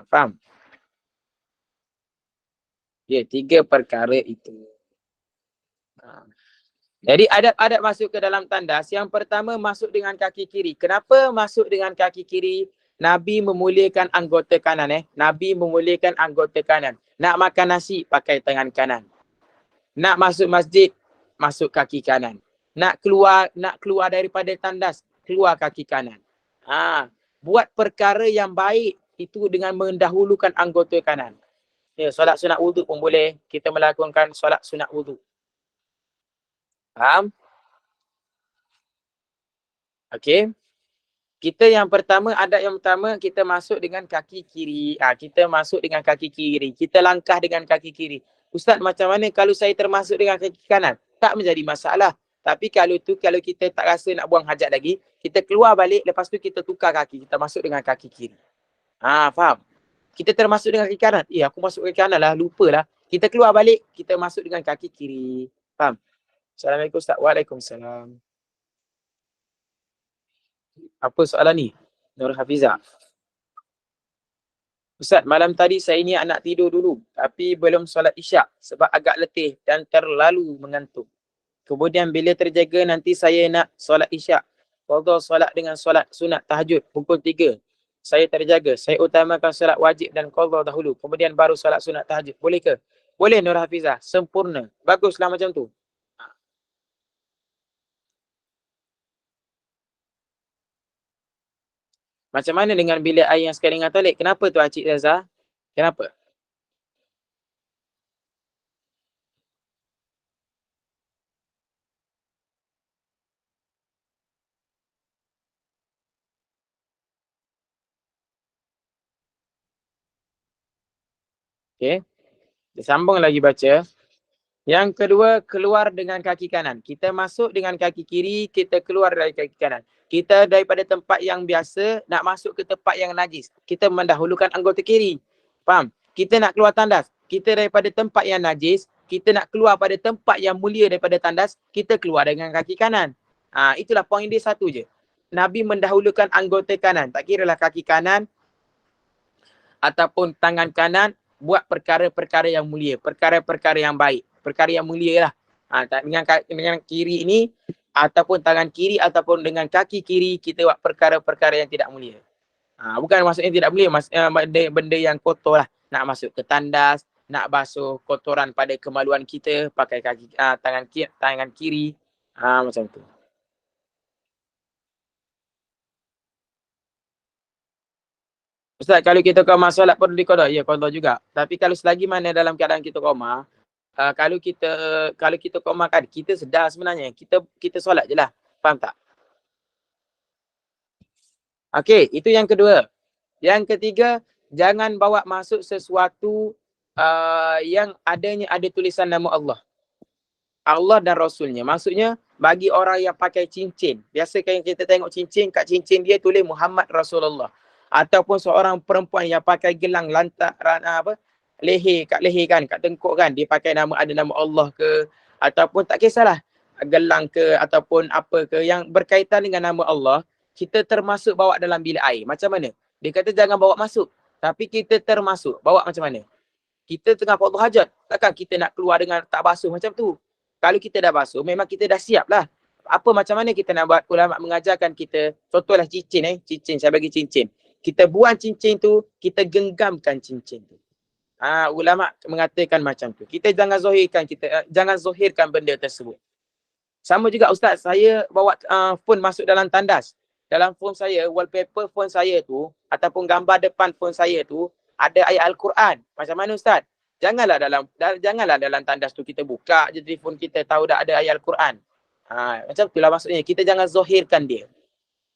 Faham? Ya, 3 perkara itu. Jadi adab masuk ke dalam tandas. Yang pertama, masuk dengan kaki kiri. Kenapa masuk dengan kaki kiri? Nabi memuliakan anggota kanan. Nabi memuliakan anggota kanan. Nak makan nasi, pakai tangan kanan. Nak masuk masjid, masuk kaki kanan. Nak keluar daripada tandas, keluar kaki kanan. Buat perkara yang baik itu dengan mendahulukan anggota kanan. Ya, solat sunat wuduk pun boleh. Kita melakukan solat sunat wuduk. Faham? Okey. Kita yang pertama, adab yang pertama, kita masuk dengan kaki kiri. Kita masuk dengan kaki kiri. Kita langkah dengan kaki kiri. Ustaz, macam mana kalau saya termasuk dengan kaki kanan? Tak menjadi masalah. Tapi kalau kita tak rasa nak buang hajat lagi, kita keluar balik, lepas tu kita tukar kaki, kita masuk dengan kaki kiri. Faham? Kita termasuk dengan kaki kanan. Aku masuk kaki kanan lah, lupalah. Kita keluar balik, kita masuk dengan kaki kiri. Faham? Assalamualaikum Ustaz. Waalaikumsalam. Apa soalan ni? Nur Hafizah. Ustaz, malam tadi saya ni nak tidur dulu. Tapi belum solat isyak sebab agak letih dan terlalu mengantuk. Kemudian bila terjaga nanti saya nak solat isyak. Qadha solat dengan solat sunat tahajud pukul 3. Saya terjaga. Saya utamakan solat wajib dan qadha dahulu. Kemudian baru solat sunat tahajud. Boleh ke? Boleh Nur Hafizah. Sempurna. Baguslah macam tu. Macam mana dengan bilik air yang sekali dengan toilet? Kenapa tu Acik Zaza? Kenapa? Okay. Sambung lagi baca. Yang kedua, keluar dengan kaki kanan. Kita masuk dengan kaki kiri, kita keluar dari kaki kanan. Kita daripada tempat yang biasa, nak masuk ke tempat yang najis. Kita mendahulukan anggota kiri. Faham? Kita nak keluar tandas. Kita daripada tempat yang najis, kita nak keluar pada tempat yang mulia daripada tandas, kita keluar dengan kaki kanan. Itulah poin dia satu je. Nabi mendahulukan anggota kanan. Tak kira lah kaki kanan ataupun tangan kanan, buat perkara-perkara yang mulia, perkara-perkara yang baik, perkara yang mulia lah. Dengan kiri ini, ataupun tangan kiri, ataupun dengan kaki kiri, kita buat perkara-perkara yang tidak mulia. Bukan maksudnya tidak mulia, benda yang kotor lah. Nak masuk ke tandas, nak basuh kotoran pada kemaluan kita, pakai tangan kiri, macam tu. Ustaz, kalau kita qamah solat perlu diqada? Ya, qada juga. Tapi kalau selagi mana dalam keadaan kita qamah, kalau kita qamah kan, kita sedar sebenarnya. Kita solat je lah. Faham tak? Okey, itu yang kedua. Yang ketiga, jangan bawa masuk sesuatu yang ada tulisan nama Allah. Allah dan Rasulnya. Maksudnya, bagi orang yang pakai cincin. Biasa kan kita tengok cincin, kat cincin dia tulis Muhammad Rasulullah. Ataupun seorang perempuan yang pakai gelang lantaran leher kan, kat tengkuk kan, dia pakai ada nama Allah ke, ataupun tak kisahlah, gelang ke ataupun apa ke yang berkaitan dengan nama Allah, kita termasuk bawa dalam bilik air. Macam mana? Dia kata jangan bawa masuk. Tapi kita termasuk. Bawa macam mana? Kita tengah qada hajat. Takkan kita nak keluar dengan tak basuh macam tu. Kalau kita dah basuh, memang kita dah siap lah. Apa macam mana kita nak buat? Ulama mengajarkan kita, contohlah cincin cincin, saya bagi cincin. Kita buang cincin tu, kita genggamkan cincin tu. Ulama mengatakan macam tu. Kita jangan zahirkan benda tersebut. Sama juga Ustaz, saya bawa phone masuk dalam tandas. Dalam phone saya, wallpaper phone saya tu, ataupun gambar depan phone saya tu, ada ayat Al-Quran. Macam mana Ustaz? Janganlah dalam tandas tu kita buka je telefon kita, tahu dah ada ayat Al-Quran. Macam itulah maksudnya. Kita jangan zahirkan dia.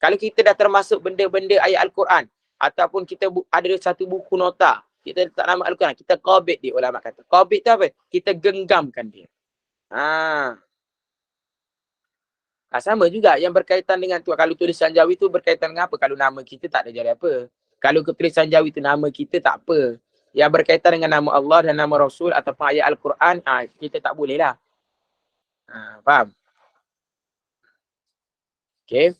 Kalau kita dah termasuk benda-benda ayat Al-Quran, ataupun kita ada satu buku nota, kita letak nama Al-Quran, kita qabid dia, ulama kata. Qabid tu apa? Kita genggamkan dia. Sama juga yang berkaitan dengan tu. Kalau tulisan Jawi tu berkaitan dengan apa? Kalau nama kita tak ada jadi apa. Kalau tulisan Jawi tu nama kita tak apa. Yang berkaitan dengan nama Allah dan nama Rasul ataupun ayat Al-Quran, kita tak boleh lah. Faham? Okay.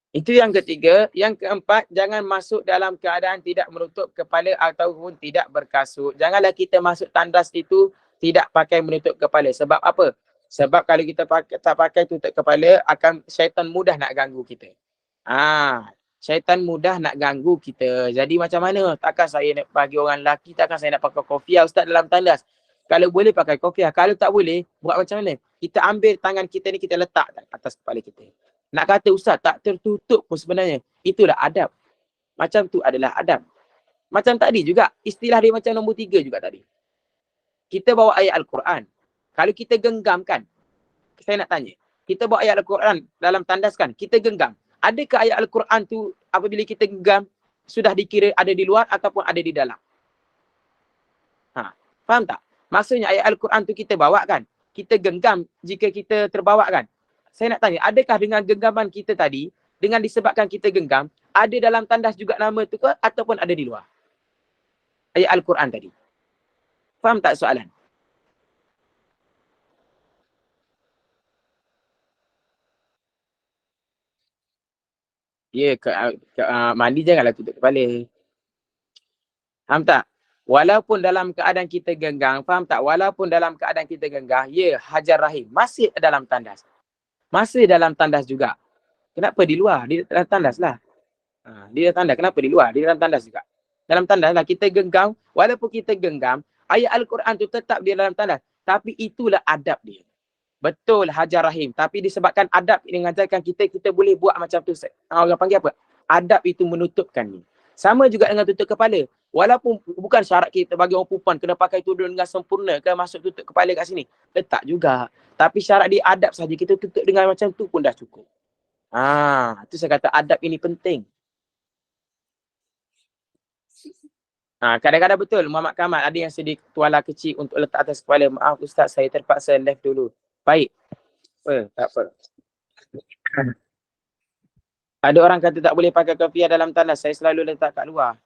Itu yang ketiga. Yang keempat, jangan masuk dalam keadaan tidak menutup kepala ataupun tidak berkasut. Janganlah kita masuk tandas itu tidak pakai menutup kepala. Sebab apa? Sebab kalau kita tak pakai tutup kepala, syaitan mudah nak ganggu kita. Syaitan mudah nak ganggu kita. Jadi macam mana? Takkan saya nak bagi orang lelaki, takkan saya nak pakai kofiah Ustaz dalam tandas. Kalau boleh pakai kofiah. Kalau tak boleh, buat macam mana? Kita ambil tangan kita ni, kita letak atas kepala kita. Nak kata Ustaz tak tertutup pun sebenarnya. Itulah adab. Macam tu adalah adab. Macam tadi juga. Istilah dia macam nombor 3 juga tadi. Kita bawa ayat Al-Quran. Kalau kita genggam kan. Saya nak tanya. Kita bawa ayat Al-Quran dalam tandas kan. Kita genggam. Adakah ayat Al-Quran tu apabila kita genggam sudah dikira ada di luar ataupun ada di dalam? Faham tak? Maksudnya ayat Al-Quran tu kita bawa kan? Kita genggam jika kita terbawa kan? Saya nak tanya, adakah dengan genggaman kita tadi, dengan disebabkan kita genggam, ada dalam tandas juga nama tu ke ataupun ada di luar? Ayat Al-Quran tadi. Faham tak soalan? Ya, mandi janganlah tutup kepala. Faham tak? Walaupun dalam keadaan kita genggam, faham tak? Walaupun dalam keadaan kita genggam, ya, hajar rahim masih dalam tandas. Masih dalam tandas juga. Kenapa di luar? Di dalam tandas lah. Di dalam tandas. Kenapa di luar? Di dalam tandas juga. Dalam tandas lah. Kita genggam. Walaupun kita genggam, ayat Al-Quran tu tetap di dalam tandas. Tapi itulah adab dia. Betul hajar rahim. Tapi disebabkan adab ini mengajarkan kita, kita boleh buat macam tu. Orang panggil apa? Adab itu menutupkan ni. Sama juga dengan tutup kepala. Walaupun bukan syarat kita bagi orang perempuan kena pakai tudung dengan sempurna ke masuk tutup kepala kat sini. Letak juga. Tapi syarat dia adab saja. Kita tutup dengan macam tu pun dah cukup. Itu saya kata adab ini penting. Kadang-kadang betul Muhammad Kamal ada yang sedia tuala kecil untuk letak atas kepala. Maaf Ustaz, saya terpaksa left dulu. Baik. Tak apa. Ada orang kata tak boleh pakai kopiah dalam tandas. Saya selalu letak kat luar.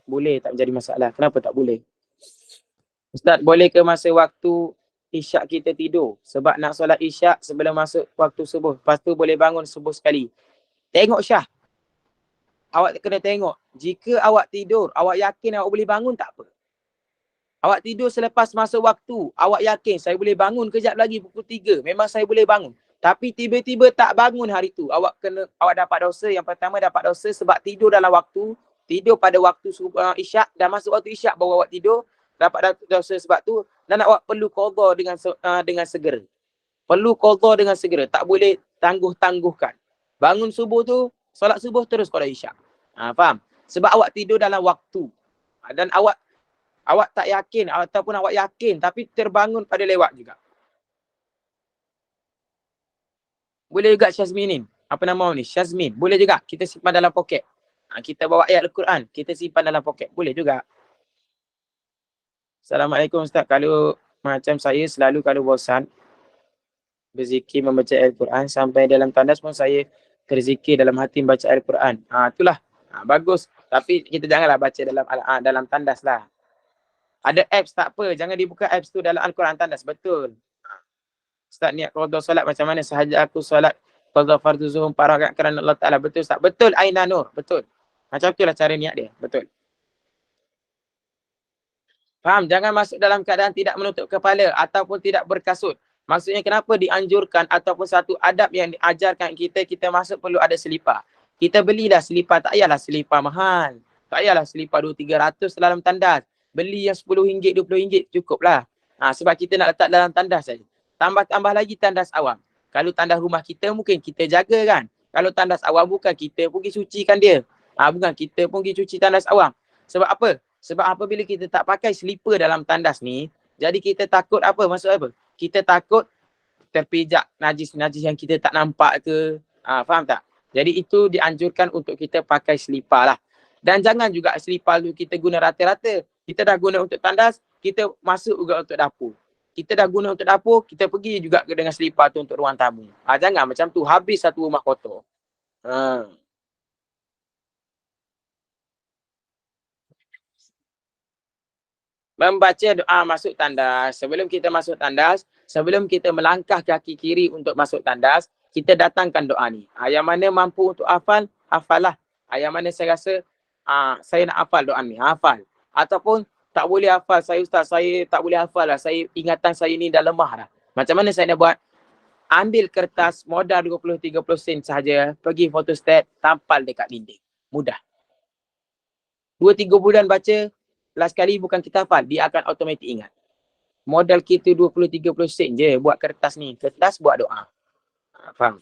Boleh, tak menjadi masalah. Kenapa tak boleh? Ustaz, boleh ke masa waktu isyak kita tidur? Sebab nak solat isyak sebelum masuk waktu subuh. Lepas tu boleh bangun subuh sekali. Tengok Syah. Awak kena tengok. Jika awak tidur, awak yakin awak boleh bangun, tak apa. Awak tidur selepas masuk waktu. Awak yakin saya boleh bangun kejap lagi pukul 3. Memang saya boleh bangun. Tapi tiba-tiba tak bangun hari tu. Awak dapat dosa. Yang pertama dapat dosa sebab tidur dalam waktu. Tidur pada waktu isyak. Dah masuk waktu isyak baru awak tidur. Dapat dosa sebab tu. Dan awak perlu qadha dengan segera. Perlu qadha dengan segera. Tak boleh tangguh-tangguhkan. Bangun subuh tu, solat subuh terus qadha isyak. Faham? Sebab awak tidur dalam waktu. Dan awak tak yakin ataupun awak yakin tapi terbangun pada lewat juga. Boleh juga Syazminin. Apa nama ni? Syazmin. Boleh juga. Kita simpan dalam poket. Kita bawa ayat Al-Quran. Kita simpan dalam poket. Boleh juga. Assalamualaikum Ustaz. Kalau macam saya selalu kalau bosan berzikir membaca Al-Quran sampai dalam tandas pun saya terzikir dalam hati membaca Al-Quran. Itulah. Bagus. Tapi kita janganlah baca dalam tandas lah. Ada apps tak apa. Jangan dibuka apps tu dalam Al-Quran tandas. Betul. Ustaz niat qadha solat macam mana? Sahaja aku solat qadha fardu zuhur 4 rakaat kerana Allah Taala. Betul Ustaz. Betul Aina Nur. Betul. Macam itulah cara niat dia. Betul. Faham? Jangan masuk dalam keadaan tidak menutup kepala ataupun tidak berkasut. Maksudnya kenapa dianjurkan ataupun satu adab yang diajarkan kita masuk perlu ada selipar. Kita belilah selipar. Tak payahlah selipar mahal. Tak payahlah selipar 200-300 dalam tandas. Beli yang RM10, RM20 cukuplah. Sebab kita nak letak dalam tandas saja. Tambah lagi tandas awam. Kalau tandas rumah kita mungkin kita jaga kan. Kalau tandas awam bukan kita pergi sucikan dia. Bukan kita pun pergi cuci tandas awam. Sebab apa? Sebab apabila kita tak pakai slipper dalam tandas ni, jadi kita takut apa? Maksud apa? Kita takut terpijak najis-najis yang kita tak nampak ke. Faham tak? Jadi itu dianjurkan untuk kita pakai slipper lah. Dan jangan juga slipper tu kita guna rata-rata. Kita dah guna untuk tandas, kita masuk juga untuk dapur. Kita dah guna untuk dapur, kita pergi juga dengan selipar tu untuk ruang tamu. Jangan macam tu, habis satu rumah kotor. Membaca doa masuk tandas. Sebelum kita masuk tandas, sebelum kita melangkah kaki kiri untuk masuk tandas, kita datangkan doa ni. Yang mana mampu untuk hafal, hafallah. Yang mana saya rasa, saya nak hafal doa ni, hafal. Ataupun tak boleh hafal, saya Ustaz, saya tak boleh hafal lah. Ingatan saya ni dah lemah dah. Macam mana saya nak buat? Ambil kertas modal 20-30 sen sahaja, pergi photostat, tampal dekat dinding. Mudah. 2-3 bulan baca, last kali bukan kita hafal, dia akan automatik ingat. Modal kita 20-30 sen je buat kertas ni. Kertas buat doa. Faham?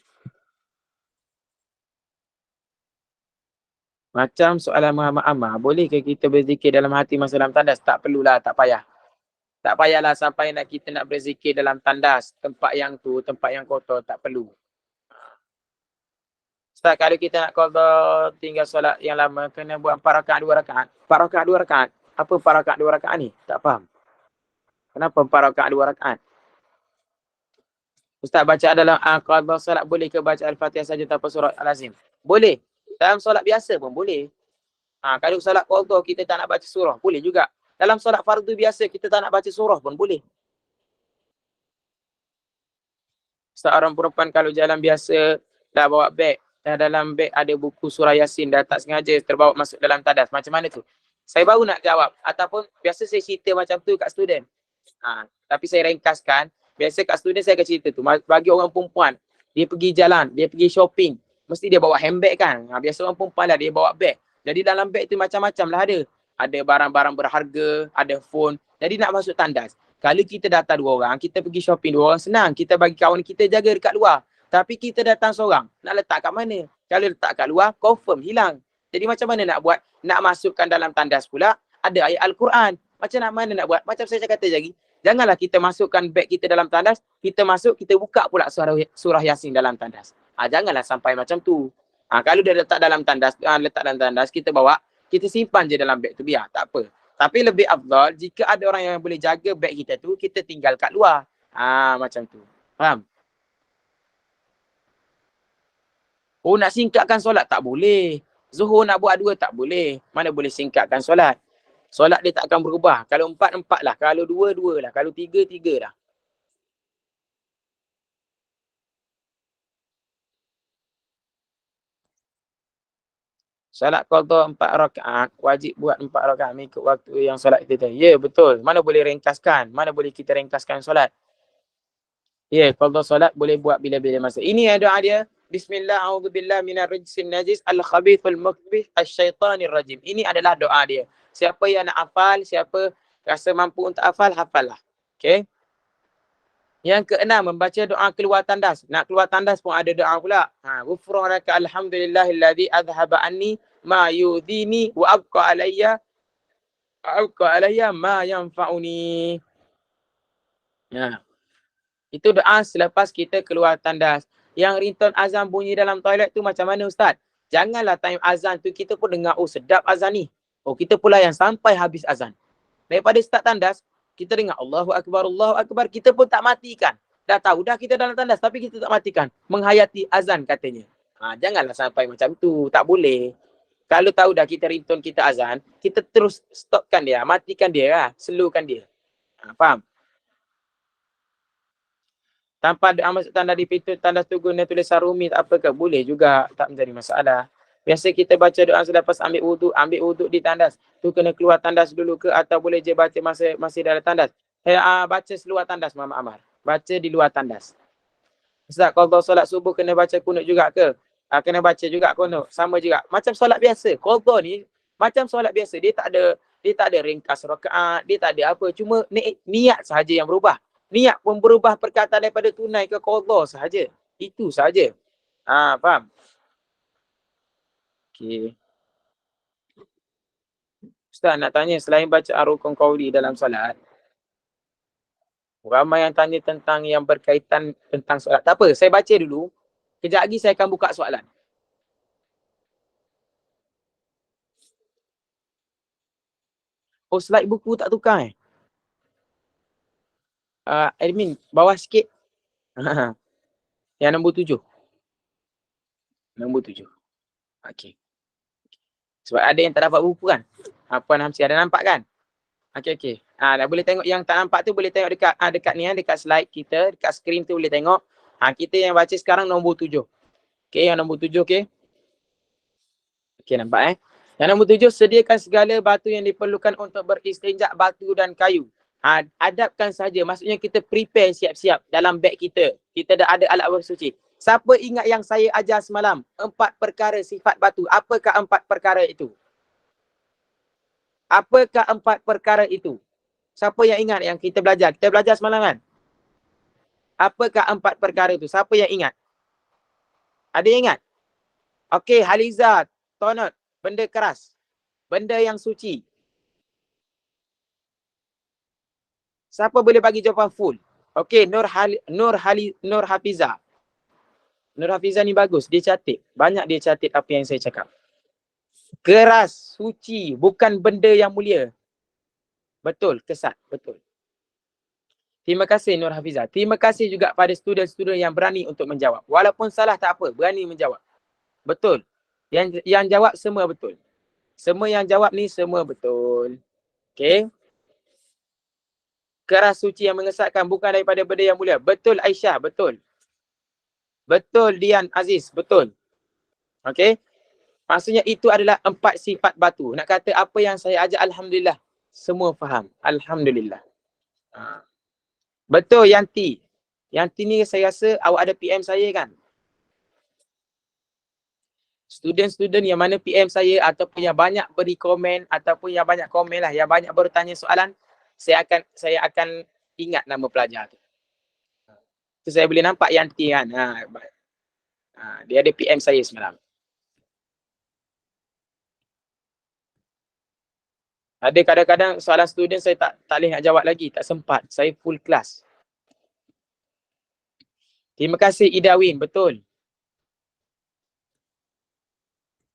Macam soalan Muhammad Ammar, boleh ke kita berzikir dalam hati masa dalam tandas? Tak perlulah, tak payah. Tak payahlah sampai kita nak berzikir dalam tandas. Tempat yang tu, tempat yang kotor, tak perlu. Ustaz, kalau kita nak qadha tinggal solat yang lama, kena buat 4 rakaat 2 rakaat. 4 rakaat 2 rakaat. Apa 4 rakaat 2 rakaat ni? Tak faham. Kenapa 4 rakaat 2 rakaat? Ustaz baca dalam qadha solat boleh ke baca Al-Fatihah saja tanpa surah Al-Azim? Boleh. Dalam solat biasa pun boleh. Kalau solat qadha kita tak nak baca surah, boleh juga. Dalam solat fardu biasa kita tak nak baca surah pun boleh. Seorang perempuan kalau jalan biasa dah bawa beg, dah dalam beg ada buku surah Yasin, dah tak sengaja terbawa masuk dalam tadas. Macam mana tu? Saya baru nak jawab. Ataupun biasa saya cerita macam tu kat student. Tapi saya ringkaskan. Biasa kat student saya akan cerita tu. Bagi orang perempuan, dia pergi jalan, dia pergi shopping, mesti dia bawa handbag kan. Biasa orang perempuan lah dia bawa beg. Jadi dalam beg tu macam-macam lah ada. Ada barang-barang berharga, ada phone. Jadi nak masuk tandas. Kalau kita datang 2 orang, kita pergi shopping 2 orang senang. Kita bagi kawan kita jaga dekat luar. Tapi kita datang seorang, nak letak kat mana? Kalau letak kat luar, confirm hilang. Jadi macam mana nak buat? Nak masukkan dalam tandas pula, ada ayat Al-Quran. Macam mana nak buat? Macam saya kata lagi, janganlah kita masukkan beg kita dalam tandas, kita masuk, kita buka pula surah Yasin dalam tandas. Janganlah sampai macam tu. Kalau dia letak dalam tandas, kita bawa, kita simpan je dalam beg tu, biar, tak apa. Tapi lebih afdal, jika ada orang yang boleh jaga beg kita tu, kita tinggal kat luar. Macam tu. Faham? Nak singkatkan solat tak boleh. Zuhur nak buat 2 tak boleh. Mana boleh singkatkan solat? Solat dia tak akan berubah. Kalau 4, 4 lah. Kalau 2, 2 lah. Kalau 3, 3 lah. Solat qadha 4 rakaat, wajib buat 4 rakaat mengikut waktu yang solat kita. Ya, betul. Mana boleh ringkaskan? Mana boleh kita ringkaskan solat? Ya, qadha solat boleh buat bila-bila masa. Ini doa dia. Bismillah, a'udzubillah minar rajsim najis al-khabithul mukbith asyaitanir rajim. Ini adalah doa dia. Siapa yang nak hafal, siapa rasa mampu untuk hafal, hafal lah. Okay. Yang keenam, membaca doa keluar tandas. Nak keluar tandas pun ada doa pula. Ghufranaka alhamdulillahilladzi adhhaba anni ma yudhini wa abqa alayya ma yanfa'uni. Itu doa selepas kita keluar tandas. Yang ringtone azan bunyi dalam toilet tu macam mana Ustaz? Janganlah time azan tu kita pun dengar, sedap azan ni. Kita pula yang sampai habis azan. Daripada start tandas, kita dengar Allahu Akbar, kita pun tak matikan. Dah tahu dah kita dalam tandas tapi kita tak matikan. Menghayati azan katanya. Janganlah sampai macam tu, tak boleh. Kalau tahu dah kita ringtone kita azan, kita terus stopkan dia, matikan dia lah, slowkan dia. Faham? Tanpa doa masuk tandas di pintu tandas tugun dan tulisan Rumi tak apa ke? Boleh juga, tak menjadi masalah. Biasa kita baca doa selepas ambil wuduk di tandas. Tu kena keluar tandas dulu ke atau boleh je baca masih dalam tandas? Baca seluar tandas Muhammad Amar. Baca di luar tandas. Ustaz, kalau solat subuh kena baca kunut juga ke? Kena baca juga kunut. Sama juga. Macam solat biasa. Qadha ni macam solat biasa. Dia tak ada ringkas rakaat, dia tak ada apa. Cuma niat sahaja yang berubah. Niat pun berubah perkataan daripada tunai ke qadha sahaja. Itu sahaja. Faham? Okey. Ustaz nak tanya, selain baca ar-rukun qauli dalam solat, ramai yang tanya tentang yang berkaitan tentang solat. Tak apa, saya baca dulu. Kejap lagi saya akan buka soalan. Slide buku tak tukar admin, bawah sikit. Yang nombor 7. Nombor 7. Okey. Sebab ada yang tak dapat buku kan? Puan Hamsi ada nampak kan? Okey. Dah boleh tengok yang tak nampak tu, boleh tengok dekat ni, dekat slide kita, dekat skrin tu boleh tengok. Kita yang baca sekarang nombor 7. Okey, yang nombor 7 okey. Okey, nampak Yang nombor 7, sediakan segala batu yang diperlukan untuk beristinja, batu dan kayu. Adapkan saja, maksudnya kita prepare siap-siap dalam beg kita. Kita dah ada alat bersuci. Siapa ingat yang saya ajar semalam? 4 perkara sifat batu. Apakah 4 perkara itu? Apakah 4 perkara itu? Siapa yang ingat yang kita belajar? Kita belajar semalam kan? Apakah 4 perkara itu? Siapa yang ingat? Ada yang ingat? Okey, Haliza, Tonot, benda keras. Benda yang suci. Siapa boleh bagi jawapan full? Okey, Nur Hafiza. Nur Hafiza ni bagus, dia catat. Banyak dia catat apa yang saya cakap. Keras, suci, bukan benda yang mulia. Betul, kesat, betul. Terima kasih Nur Hafizah. Terima kasih juga pada student-student yang berani untuk menjawab. Walaupun salah tak apa, berani menjawab. Betul. Yang jawab semua betul. Semua yang jawab ni semua betul. Okey. Keras suci yang mengesatkan bukan daripada benda yang mulia. Betul Aisyah, betul. Betul Dian Aziz, betul. Okey. Maksudnya itu adalah 4 sifat batu. Nak kata apa yang saya ajar, Alhamdulillah. Semua faham. Alhamdulillah. Betul Yanti. Yanti ni saya rasa awak ada PM saya kan? Student-student yang mana PM saya ataupun yang banyak beri komen ataupun yang banyak komen lah, yang banyak bertanya soalan, saya akan ingat nama pelajar tu. Tu saya boleh nampak Yanti kan. Dia ada PM saya semalam. Ada kadang-kadang soalan student saya tak boleh nak jawab lagi, tak sempat. Saya full kelas. Terima kasih Ida Win, betul.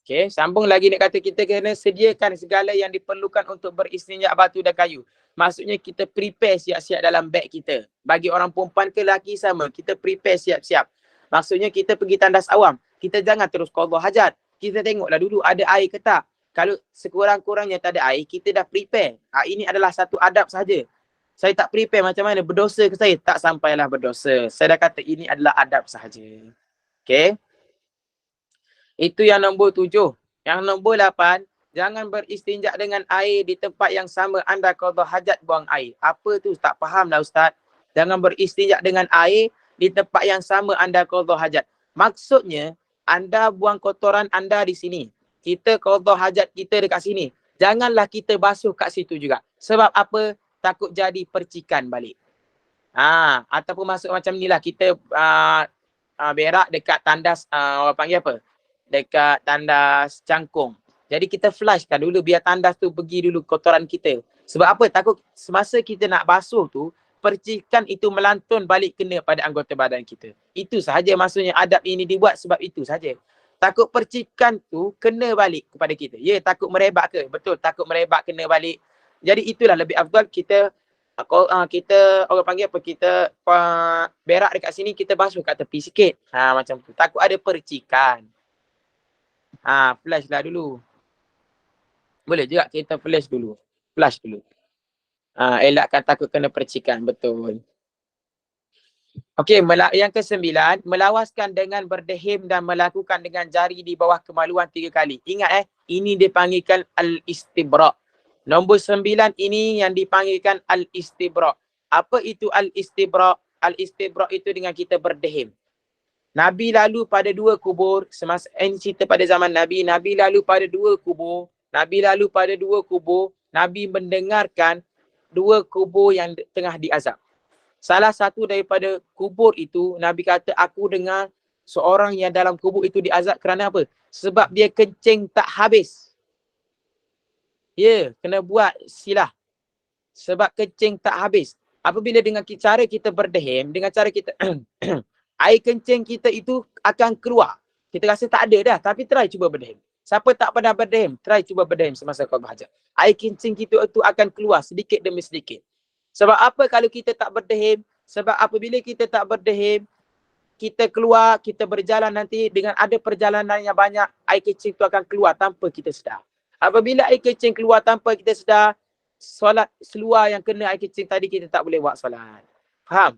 Okay, sambung lagi nak kata kita kena sediakan segala yang diperlukan untuk beristinja batu dan kayu. Maksudnya kita prepare siap-siap dalam beg kita. Bagi orang perempuan ke lelaki sama, kita prepare siap-siap. Maksudnya kita pergi tandas awam, kita jangan terus qada hajat. Kita tengoklah dulu ada air ke tak. Kalau sekurang-kurangnya tak ada air, kita dah prepare. Ini adalah satu adab saja. Saya tak prepare macam mana, berdosa ke saya? Tak sampailah berdosa. Saya dah kata ini adalah adab sahaja. Okay. Itu yang nombor 7. Yang nombor 8, jangan beristinja dengan air di tempat yang sama anda qada hajat buang air. Apa tu? Tak faham lah Ustaz. Jangan beristinja dengan air di tempat yang sama anda qada hajat. Maksudnya, anda buang kotoran anda di sini. Kita qada hajat kita dekat sini. Janganlah kita basuh kat situ juga. Sebab apa? Takut jadi percikan balik. Ataupun masuk macam ni lah. Kita berak dekat tandas, orang panggil apa? Dekat tandas cangkung. Jadi kita flushkan dulu biar tandas tu pergi dulu kotoran kita. Sebab apa? Takut semasa kita nak basuh tu, percikan itu melantun balik kena pada anggota badan kita. Itu sahaja maksudnya adab ini dibuat sebab itu sahaja. Takut percikan tu kena balik kepada kita. Ya, takut merebak ke? Betul, takut merebak kena balik. Jadi itulah lebih afdal kita orang panggil apa, kita berak dekat sini, kita basuh kat tepi sikit. Macam tu. Takut ada percikan. Flash lah dulu. Boleh juga kita flash dulu. Flash dulu. Elakkan takut kena percikan. Betul. Okey, yang ke-9, melawaskan dengan berdehim dan melakukan dengan jari di bawah kemaluan 3 kali. Ingat ini dipanggilkan al-istibra'. Nombor 9 ini yang dipanggilkan al-istibra'. Apa itu al-istibra'? Al-istibra' itu dengan kita berdehim. Nabi lalu pada 2 kubur, semasa ini cerita pada zaman Nabi, Nabi lalu pada 2 kubur, Nabi mendengarkan 2 kubur yang tengah diazab. Salah satu daripada kubur itu, Nabi kata, aku dengar seorang yang dalam kubur itu diazab kerana apa? Sebab dia kencing tak habis. Ya, kena buat silah. Sebab kencing tak habis. Apabila dengan cara kita berdehim, dengan cara kita air kencing kita itu akan keluar. Kita rasa tak ada dah, tapi try cuba berdehim. Siapa tak pernah berdehim, try cuba berdehim semasa qada hajat. Air kencing kita itu akan keluar sedikit demi sedikit. Sebab apa kalau kita tak berdehim? Sebab apabila kita tak berdehim, kita keluar, kita berjalan nanti dengan ada perjalanan yang banyak, air kencing itu akan keluar tanpa kita sedar. Apabila air kencing keluar tanpa kita sedar, solat seluar yang kena air kencing tadi kita tak boleh buat solat. Faham?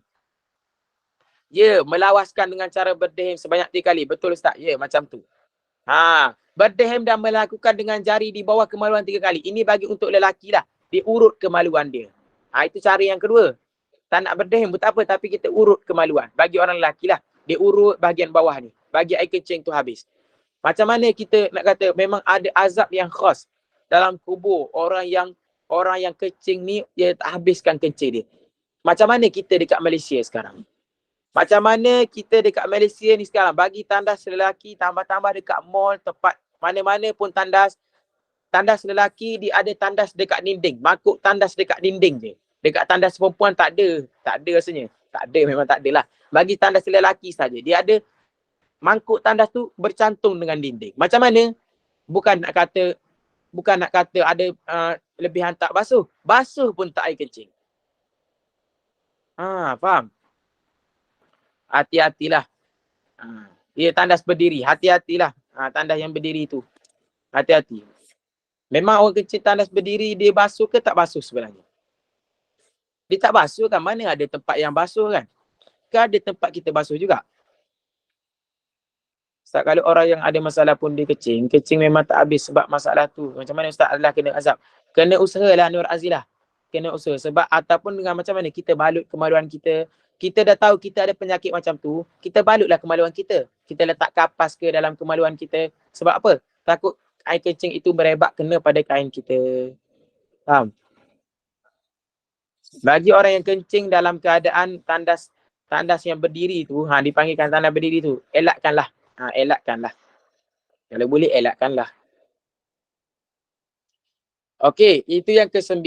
Ya, melawaskan dengan cara berdehim sebanyak 3 kali. Betul Ustaz? Ya, macam tu. Berdehim dan melakukan dengan jari di bawah kemaluan 3 kali. Ini bagi untuk lelaki lah. Diurut kemaluan dia. Itu cara yang kedua. Tak nak berdehim pun tak apa, tapi kita urut kemaluan. Bagi orang lelaki lah. Dia urut bahagian bawah ni. Bagi air kencing tu habis. Macam mana kita nak kata memang ada azab yang khas dalam kubur. Orang yang kencing ni, dia tak habiskan kencing dia. Macam mana kita dekat Malaysia sekarang? Macam mana kita dekat Malaysia ni sekarang? Bagi tandas lelaki, tambah-tambah dekat mall, tempat mana-mana pun tandas. Tandas lelaki, dia ada tandas dekat dinding. Makuk tandas dekat dinding je. Dekat tandas perempuan tak ada. Tak ada rasanya. Tak ada, memang tak ada lah. Bagi tandas lelaki saja. Dia ada mangkuk tandas tu bercantum dengan dinding. Macam mana? Bukan nak kata ada lebihan tak basuh. Basuh pun tak air kencing. Faham? Hati-hatilah. Dia tandas berdiri. Hati-hatilah. Tandas yang berdiri tu. Hati-hati. Memang orang kecil tandas berdiri, dia basuh ke tak basuh sebenarnya? Dia tak basuh kan? Mana ada tempat yang basuh kan? Kan ada tempat kita basuh juga. Ustaz, kalau orang yang ada masalah pun dia kecing memang tak habis sebab masalah tu. Macam mana Ustaz adalah kena azab? Kena usahalah Nur Azilah. Kena usaha. Sebab ataupun dengan macam mana kita balut kemaluan kita. Kita dah tahu kita ada penyakit macam tu. Kita balutlah kemaluan kita. Kita letak kapas ke dalam kemaluan kita. Sebab apa? Takut air kencing itu berebak kena pada kain kita. Faham? Bagi orang yang kencing dalam keadaan tandas yang berdiri tu, dipanggilkan tandas berdiri tu, elakkanlah. Elakkanlah. Kalau boleh elakkanlah. Okey, itu yang ke-9.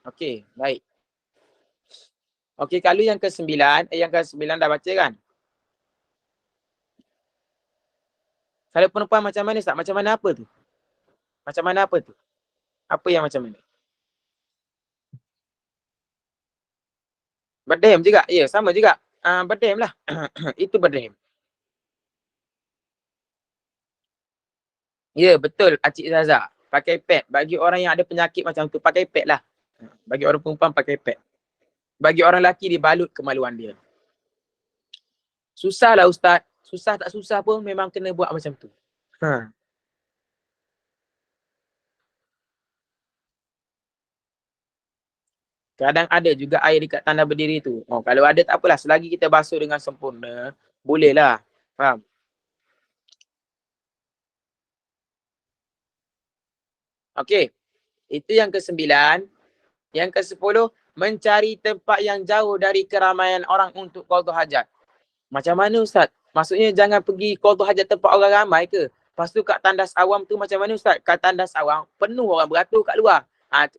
Okey, baik. Okey, kalau yang ke-9, yang ke-9 dah baca kan? Kalau perempuan macam mana, Ustaz? Macam mana apa tu? Macam mana apa tu? Apa yang macam mana? Berdem juga? Ya, sama juga. Berdem lah. Itu berdem. Ya, betul, Acik Zaza. Pakai pad. Bagi orang yang ada penyakit macam tu, pakai pad lah. Bagi orang perempuan, pakai pad. Bagi orang lelaki, dibalut kemaluan dia. Susah lah Ustaz. Susah tak susah pun memang kena buat macam tu. Kadang ada juga air dekat tanah berdiri tu. Kalau ada tak apalah. Selagi kita basuh dengan sempurna, bolehlah. Faham? Okey. Itu yang ke-9. Yang ke-10, mencari tempat yang jauh dari keramaian orang untuk qada hajat. Macam mana Ustaz? Maksudnya jangan pergi qada hajat tempat orang ramai ke? Lepas tu kat tandas awam tu macam mana Ustaz? Kat tandas awam, penuh orang beratur kat luar.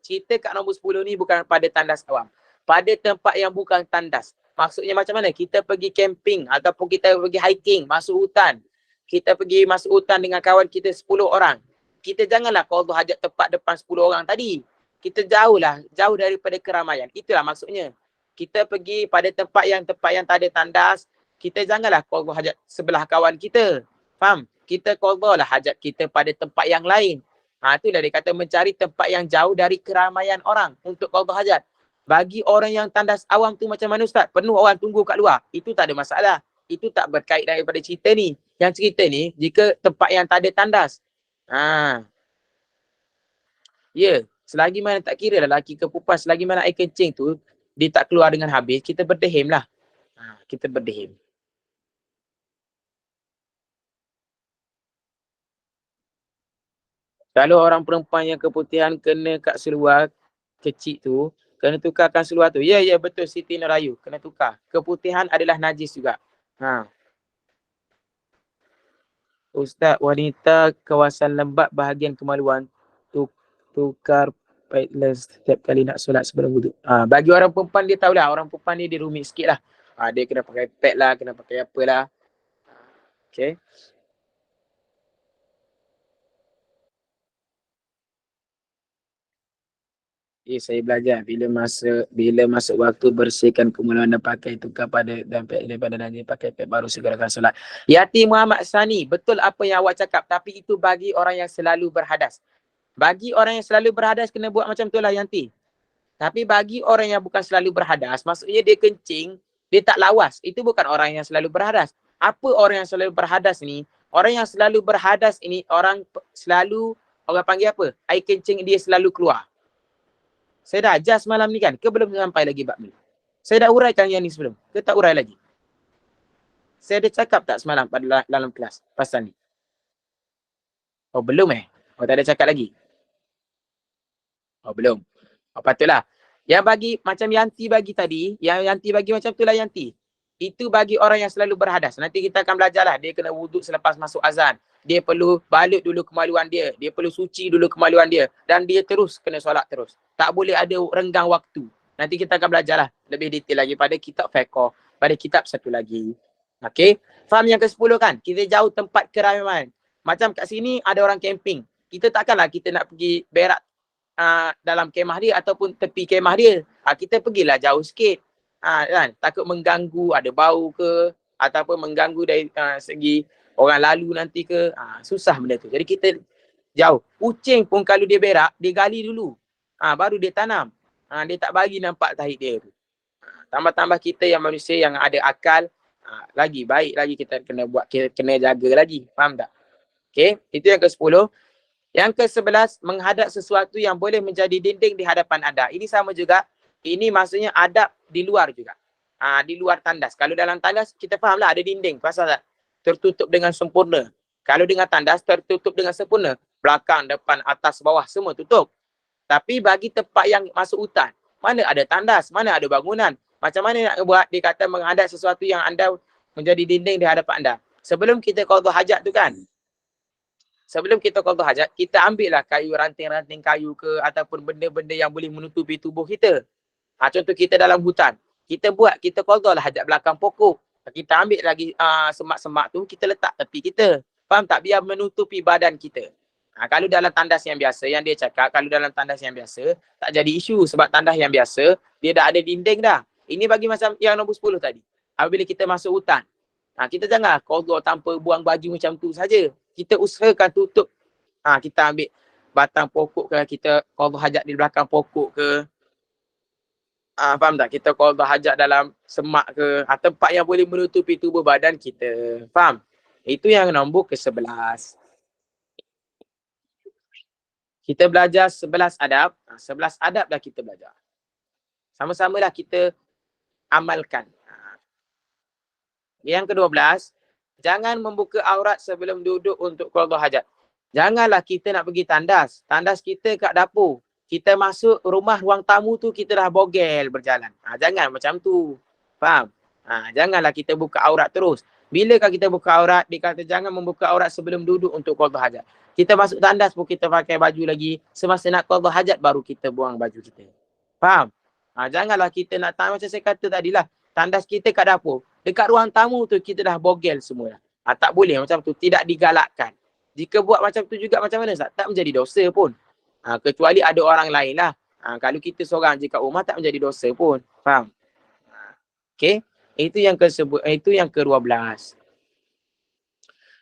Cerita kat nombor 10 ni bukan pada tandas awam. Pada tempat yang bukan tandas. Maksudnya macam mana? Kita pergi camping ataupun kita pergi hiking, masuk hutan. Kita pergi masuk hutan dengan kawan kita 10 orang. Kita janganlah qada hajat tempat depan 10 orang tadi. Kita jauh daripada keramaian. Itulah maksudnya. Kita pergi pada tempat yang tak ada tandas. Kita janganlah qada hajat sebelah kawan kita. Faham? Kita qadalah hajat kita pada tempat yang lain. Itulah dia kata mencari tempat yang jauh dari keramaian orang untuk qada hajat. Bagi orang yang tandas awam tu macam mana Ustaz? Penuh orang tunggu kat luar. Itu tak ada masalah. Itu tak berkait daripada cerita ni. Yang cerita ni, jika tempat yang tak ada tandas. Ya, selagi mana tak kira lah lelaki ke perempuan, selagi mana air kencing tu dia tak keluar dengan habis, kita berdehim lah. Kita berdehim. Kalau orang perempuan yang keputihan kena kat seluar kecil tu, kena tukarkan seluar tu. Ya, betul Siti Nurayu. Kena tukar. Keputihan adalah najis juga. Ustaz, wanita kawasan lembap bahagian kemaluan tukar paidless setiap kali nak solat sebelum wuduk. Bagi orang perempuan dia tahulah. Orang perempuan ni dia rumit sikit lah. Dia kena pakai pad lah, kena pakai apalah. Okay. Saya belajar bila masuk waktu bersihkan kemaluan dan pakai tukar pada dan daripada nanti pakai pad baru segerakan solat. Yati Muhammad Sani, betul apa yang awak cakap, tapi itu bagi orang yang selalu berhadas. Bagi orang yang selalu berhadas kena buat macam tu lah Yanti. Tapi bagi orang yang bukan selalu berhadas, maksudnya dia kencing, dia tak lawas. Itu bukan orang yang selalu berhadas. Apa orang yang selalu berhadas ni? Orang yang selalu berhadas ini, orang panggil apa? Air kencing dia selalu keluar. Saya dah ajar semalam ni kan? Ke belum sampai lagi bab ni? Saya dah uraikan yang ni sebelum. Ke tak urai lagi? Saya ada cakap tak semalam pada dalam kelas pasal ni? Belum tak ada cakap lagi? Belum. Patutlah. Yang bagi macam Yanti bagi tadi, yang Yanti bagi macam itulah Yanti. Itu bagi orang yang selalu berhadas. Nanti kita akan belajar lah. Dia kena wuduk selepas masuk azan. Dia perlu balut dulu kemaluan dia. Dia perlu suci dulu kemaluan dia. Dan dia terus kena solat terus. Tak boleh ada renggang waktu. Nanti kita akan belajar lah lebih detail lagi pada kitab fiqh. Pada kitab satu lagi. Okay. Faham yang ke-10 kan? Kita jauh tempat keramaian. Macam kat sini ada orang camping. Kita takkanlah kita nak pergi berak dalam kemah dia ataupun tepi kemah dia. Kita pergilah jauh sikit. Kan? Takut mengganggu, ada bau ke, ataupun mengganggu dari segi orang lalu nanti ke. Susah benda tu. Jadi kita jauh. Kucing pun kalau dia berak, dia gali dulu. Baru dia tanam. Dia tak bagi nampak tahi dia tu. Tambah-tambah kita yang manusia yang ada akal, lagi baik lagi kita kena buat, kena jaga lagi. Faham tak? Okay, itu yang ke-10. Yang ke-11, menghadap sesuatu yang boleh menjadi dinding di hadapan anda. Ini sama juga. Ini maksudnya adab di luar juga. Di luar tandas. Kalau dalam tandas, kita fahamlah ada dinding. Pasal tak? Tertutup dengan sempurna. Kalau dengan tandas, tertutup dengan sempurna. Belakang, depan, atas, bawah, semua tutup. Tapi bagi tempat yang masuk hutan, mana ada tandas, mana ada bangunan. Macam mana nak buat? Dia kata menghadap sesuatu yang anda menjadi dinding di hadapan anda. Sebelum kita qadha hajat tu kan, sebelum kita qadha hajat, kita ambil lah kayu, ranting-ranting kayu ke, ataupun benda-benda yang boleh menutupi tubuh kita. Contoh kita dalam hutan. Kita qadha lah hajat belakang pokok. Kita ambil lagi semak-semak tu, kita letak tepi kita. Faham tak? Biar menutupi badan kita. Kalau dalam tandas yang biasa, yang dia cakap, kalau dalam tandas yang biasa, tak jadi isu. Sebab tandas yang biasa, dia dah ada dinding dah. Ini bagi macam yang nombor 10 tadi. Apabila kita masuk hutan, kita jangan qadha tanpa buang baju macam tu saja. Kita usahakan tutup. Kita ambil batang pokok ke, kita qadha hajat di belakang pokok ke. Faham tak? Kita qadha hajat dalam semak ke, tempat yang boleh menutupi tubuh badan kita. Faham? Itu yang nombor ke-11. Kita belajar 11 adab. 11 adab dah kita belajar. Sama-sama lah kita amalkan. Yang ke-12, jangan membuka aurat sebelum duduk untuk qadha hajat. Janganlah kita nak pergi tandas. Tandas kita kat dapur. Kita masuk rumah ruang tamu tu, kita dah bogel berjalan. Jangan macam tu. Faham? Janganlah kita buka aurat terus. Bilakah kita buka aurat? Dia kata jangan membuka aurat sebelum duduk untuk qadha hajat. Kita masuk tandas pun kita pakai baju lagi. Semasa nak qadha hajat baru kita buang baju kita. Faham? Janganlah kita nak macam saya kata tadilah. Tandas kita kat dapur. Dekat ruang tamu tu kita dah bogel semua. Tak boleh macam tu. Tidak digalakkan. Jika buat macam tu juga macam mana? Tak menjadi dosa pun. Kecuali ada orang lain lah. Kalau kita seorang je kat rumah tak menjadi dosa pun. Faham? Okay. Itu yang ke-12.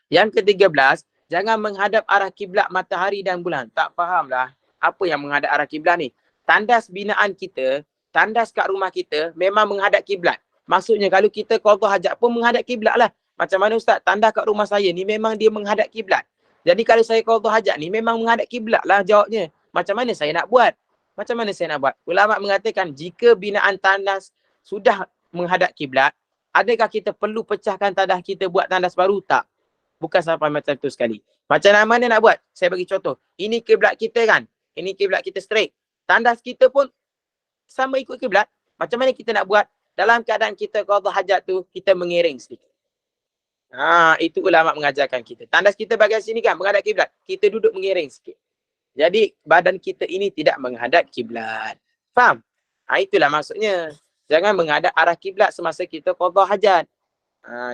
Yang ke-13, jangan menghadap arah kiblat matahari dan bulan. Tak faham lah. Apa yang menghadap arah kiblat ni? Tandas binaan kita, tandas kat rumah kita memang menghadap kiblat. Maksudnya kalau kita qadha hajat pun menghadap kiblat lah. Macam mana Ustaz? Tandas kat rumah saya ni memang dia menghadap kiblat. Jadi kalau saya qadha hajat ni memang menghadap kiblat lah jawabnya. Macam mana saya nak buat? Macam mana saya nak buat? Ulama mengatakan jika binaan tandas sudah menghadap kiblat, adakah kita perlu pecahkan tandas kita buat tandas baru? Tak. Bukan sampai macam tu sekali. Macam mana nak buat? Saya bagi contoh. Ini kiblat kita kan? Ini kiblat kita straight. Tandas kita pun sama ikut kiblat. Macam mana kita nak buat? Dalam keadaan kita qadha hajat tu, kita mengiring sedikit. Itu ulama mengajarkan kita. Tandas kita bagian sini kan, menghadap kiblat. Kita duduk mengiring sikit. Jadi, badan kita ini tidak menghadap kiblat. Faham? Itulah maksudnya. Jangan menghadap arah kiblat semasa kita qadha hajat.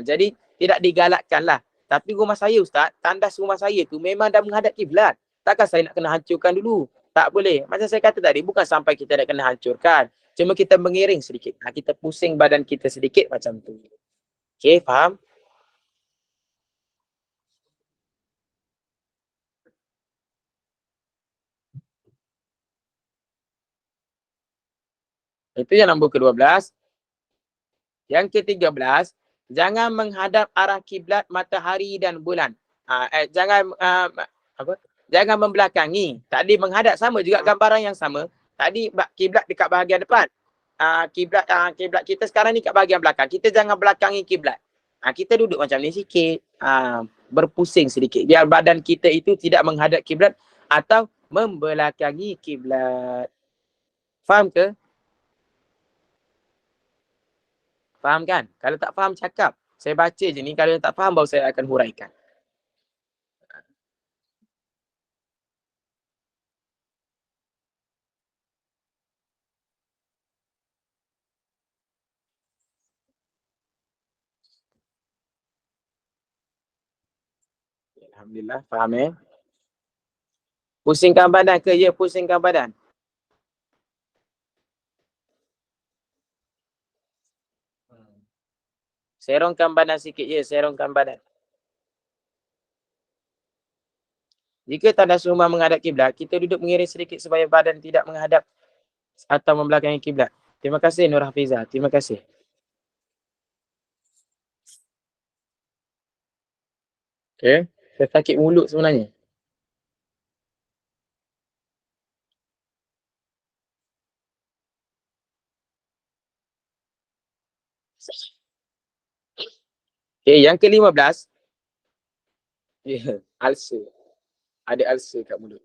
Jadi, tidak digalakkan lah. Tapi rumah saya Ustaz, tandas rumah saya tu memang dah menghadap kiblat. Takkan saya nak kena hancurkan dulu? Tak boleh. Macam saya kata tadi, bukan sampai kita nak kena hancurkan. Cuma kita mengiring sedikit. Kita pusing badan kita sedikit macam tu. Okay, faham? Itu yang nombor ke-12. Yang ke-13, jangan menghadap arah kiblat matahari dan bulan. Jangan membelakangi. Tadi menghadap sama juga gambaran yang sama. Tadi kiblat dekat bahagian depan. Kiblat kita sekarang ni kat bahagian belakang. Kita jangan belakangi kiblat. Kita duduk macam ni sikit. Berpusing sedikit. Biar badan kita itu tidak menghadap kiblat atau membelakangi kiblat. Faham ke? Faham kan? Kalau tak faham cakap. Saya baca je ni. Kalau tak faham baru saya akan huraikan. Alhamdulillah. Faham Pusingkan badan ke? Ya, pusingkan badan. Serongkan badan sikit. Ya, serongkan badan. Jika tandas rumah menghadap kiblat, kita duduk mengiring sedikit supaya badan tidak menghadap atau membelakangi kiblat. Terima kasih Nur Hafizah. Terima kasih. Okay. Saya sakit mulut sebenarnya. Okay, yang ke-15. Ya, ulcer. Ada ulcer kat mulut.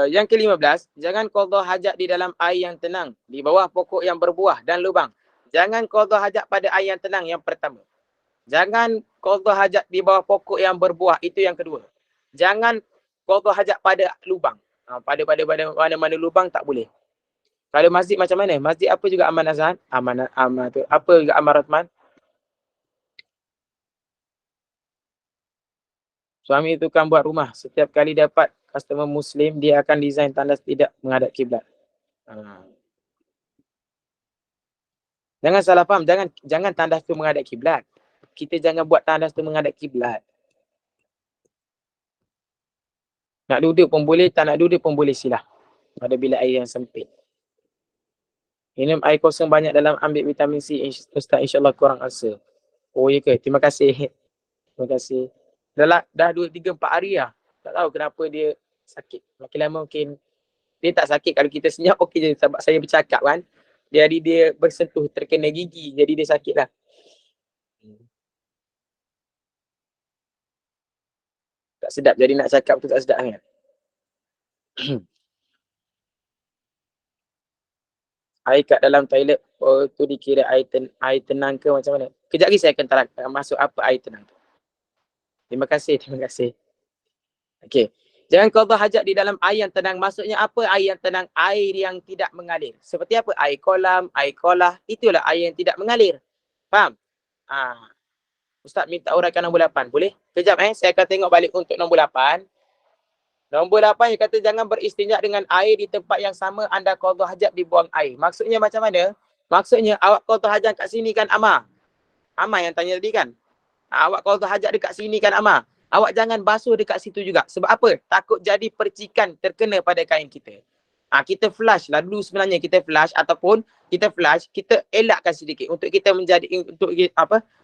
Yang ke-15, jangan qada hajat di dalam air yang tenang, di bawah pokok yang berbuah dan lubang. Jangan qada hajat pada air yang tenang, yang pertama. Jangan qada hajat di bawah pokok yang berbuah, itu yang kedua. Jangan qada hajat pada lubang. Pada mana-mana lubang tak boleh. Kalau masjid macam mana? Masjid apa juga Aman Azhan? Aman tu. Apa juga Aman Rahman? Suami itu kan buat rumah. Setiap kali dapat customer Muslim, dia akan design tandas tidak menghadap kiblat. Jangan salah faham. Jangan tandas tu menghadap kiblat. Kita jangan buat tandas tu menghadap kiblat. Nak duduk pun boleh, tak nak duduk pun boleh silah. Pada bilik air yang sempit. Minum air kosong banyak dalam ambil vitamin C. Ustaz, insyaAllah kurang ulcer. Oh, ya ke? Terima kasih. Terima kasih. Dah 2, 3, 4 hari lah. Tak tahu kenapa dia sakit. Makin lama mungkin dia tak sakit. Kalau kita senyap, okey je. Sebab saya bercakap kan. Jadi dia bersentuh terkena gigi. Jadi dia sakit lah. Tak sedap. Jadi nak cakap tu tak sedap kan. Air kat dalam toilet, oh, tu dikira air tenang ke macam mana? Kejap lagi saya akan terangkan masuk apa air tenang tu. Terima kasih, terima kasih. Okey. Jangan qada hajat di dalam air yang tenang. Maksudnya apa air yang tenang? Air yang tidak mengalir. Seperti apa? Air kolam, air kolah. Itulah air yang tidak mengalir. Faham? Ustaz minta uraikan nombor 8. Boleh? Kejap saya akan tengok balik untuk nombor 8. Nombor 8 yang kata jangan beristinja dengan air di tempat yang sama anda qada hajat dibuang air. Maksudnya macam mana? Maksudnya awak qada hajat kat sini kan Amar? Amar yang tanya tadi kan? Awak qada hajat dekat sini kan Amar? Awak jangan basuh dekat situ juga. Sebab apa? Takut jadi percikan terkena pada kain kita. Kita flush lah dulu sebenarnya, kita flush ataupun kita flush, kita elakkan sedikit untuk kita menjadi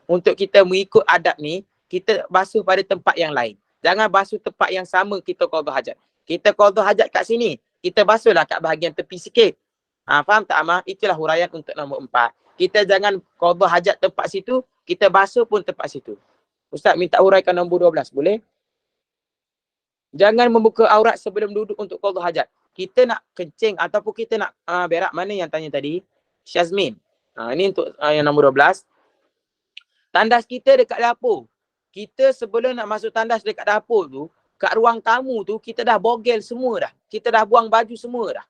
untuk kita mengikut adab ni, kita basuh pada tempat yang lain. Jangan basuh tempat yang sama kita qada hajat. Kita qada hajat kat sini, kita basuhlah kat bahagian tepi sikit. Faham tak Amar? Itulah huraian untuk nombor 4. Kita jangan qada hajat tempat situ, kita basuh pun tempat situ. Ustaz minta huraikan nombor 12, boleh? Jangan membuka aurat sebelum duduk untuk qada hajat. Kita nak kencing ataupun kita nak berak, mana yang tanya tadi? Syazmin. Ini untuk yang nombor 12. Tandas kita dekat dapur. Kita sebelum nak masuk tandas dekat dapur tu, kat ruang tamu tu, kita dah bogel semua dah. Kita dah buang baju semua dah.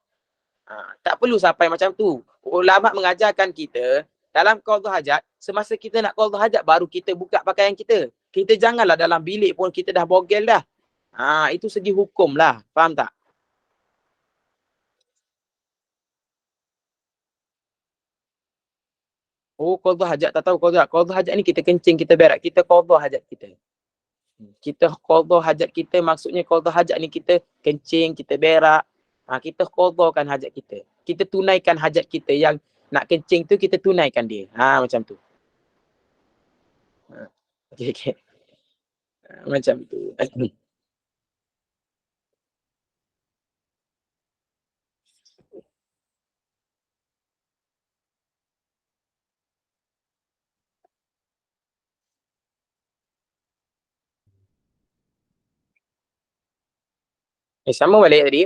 Tak perlu sampai macam tu. Ulama mengajarkan kita, dalam qada hajat, semasa kita nak qada hajat, baru kita buka pakaian kita. Kita janganlah dalam bilik pun kita dah bogel dah. Itu segi hukum lah. Faham tak? Oh, qada hajat tak tahu qada. Qada hajat ni kita kencing, kita berak, kita qada hajat kita. Kita qada hajat kita, maksudnya qada hajat ni kita kencing, kita berak. Kita qadakan hajat kita. Kita tunaikan hajat kita yang nak kencing tu, kita tunaikan dia. Macam tu. Okey. Macam tu. Sama balik tadi.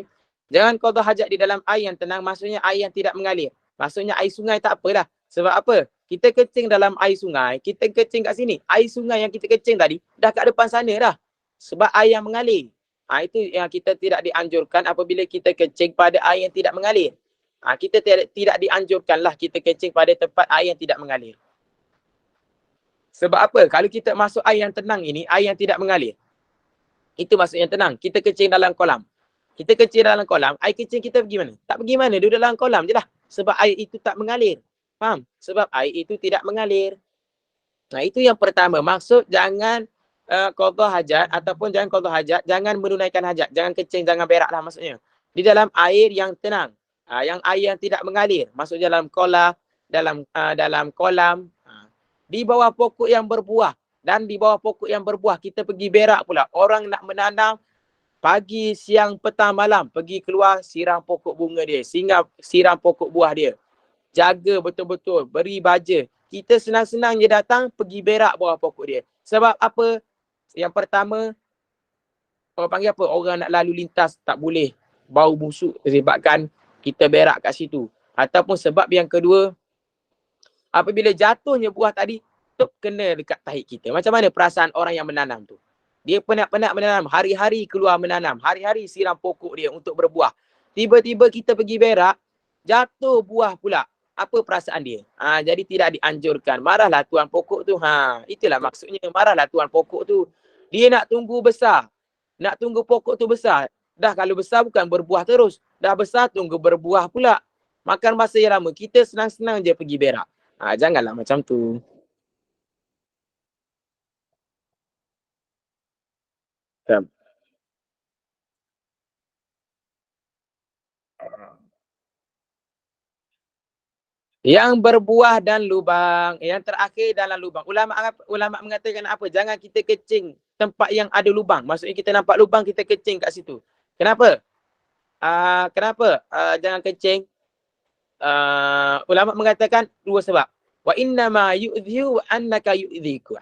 Jangan qada hajat di dalam air yang tenang, maksudnya air yang tidak mengalir. Maksudnya air sungai tak apalah. Sebab apa? Kita kencing dalam air sungai, kita kencing kat sini. Air sungai yang kita kencing tadi, dah kat depan sana dah. Sebab air yang mengalir. Itu yang kita tidak dianjurkan apabila kita kencing pada air yang tidak mengalir. Kita tidak dianjurkanlah kita kencing pada tempat air yang tidak mengalir. Sebab apa? Kalau kita masuk air yang tenang ini, air yang tidak mengalir, Itu maksudnya tenang. Kita kencing dalam kolam. Kita kencing dalam kolam, air kencing kita pergi mana? Tak pergi mana, duduk dalam kolam je lah. Sebab air itu tak mengalir. Faham? Sebab air itu tidak mengalir. Nah, itu yang pertama. Maksud jangan qada hajat ataupun jangan qada hajat, jangan menunaikan hajat, jangan kencing, jangan berak lah maksudnya. Di dalam air yang tenang. Yang air yang tidak mengalir. Maksudnya dalam kolam, dalam kolam, di bawah pokok yang berbuah. Dan di bawah pokok yang berbuah, kita pergi berak pula. Orang nak menanam, pagi, siang, petang, malam, pergi keluar, siram pokok bunga dia. Siram pokok buah dia. Jaga betul-betul, beri baja. Kita senang-senang je datang, pergi berak bawah pokok dia. Sebab apa? Yang pertama, orang panggil apa? Orang nak lalu lintas, tak boleh bau busuk sebabkan kita berak kat situ. Ataupun sebab yang kedua, apabila jatuhnya buah tadi, tup kena dekat tahi kita. Macam mana perasaan orang yang menanam tu? Dia penat-penat menanam, hari-hari keluar menanam, hari-hari siram pokok dia untuk berbuah. Tiba-tiba kita pergi berak, jatuh buah pula. Apa perasaan dia? Jadi tidak dianjurkan. Marahlah tuan pokok tu. Itulah maksudnya, marahlah tuan pokok tu. Dia nak tunggu besar. Nak tunggu pokok tu besar. Dah kalau besar bukan berbuah terus. Dah besar tunggu berbuah pula. Makan masa yang lama. Kita senang-senang je pergi berak. Janganlah macam tu. Yang berbuah dan lubang. Yang terakhir dalam lubang. Ulama mengatakan apa? Jangan kita kencing tempat yang ada lubang. Maksudnya kita nampak lubang, kita kencing kat situ. Kenapa? Kenapa jangan kencing? Ulama mengatakan dua sebab. Wa innama yu'dhiu annaka yu'dhiku.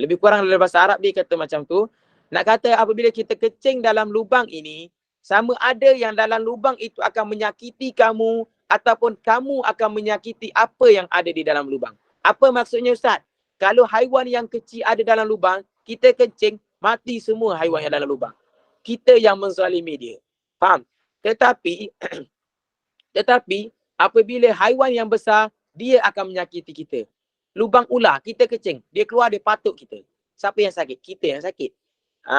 Lebih kurang dalam bahasa Arab dia kata macam tu. Nak kata apabila kita kencing dalam lubang ini, sama ada yang dalam lubang itu akan menyakiti kamu ataupun kamu akan menyakiti apa yang ada di dalam lubang. Apa maksudnya Ustaz? Kalau haiwan yang kecil ada dalam lubang, kita kencing, mati semua haiwan yang dalam lubang. Kita yang menzalimi dia. Faham? Tetapi apabila haiwan yang besar, dia akan menyakiti kita. Lubang ular, kita kencing, dia keluar, dia patuk kita. Siapa yang sakit? Kita yang sakit.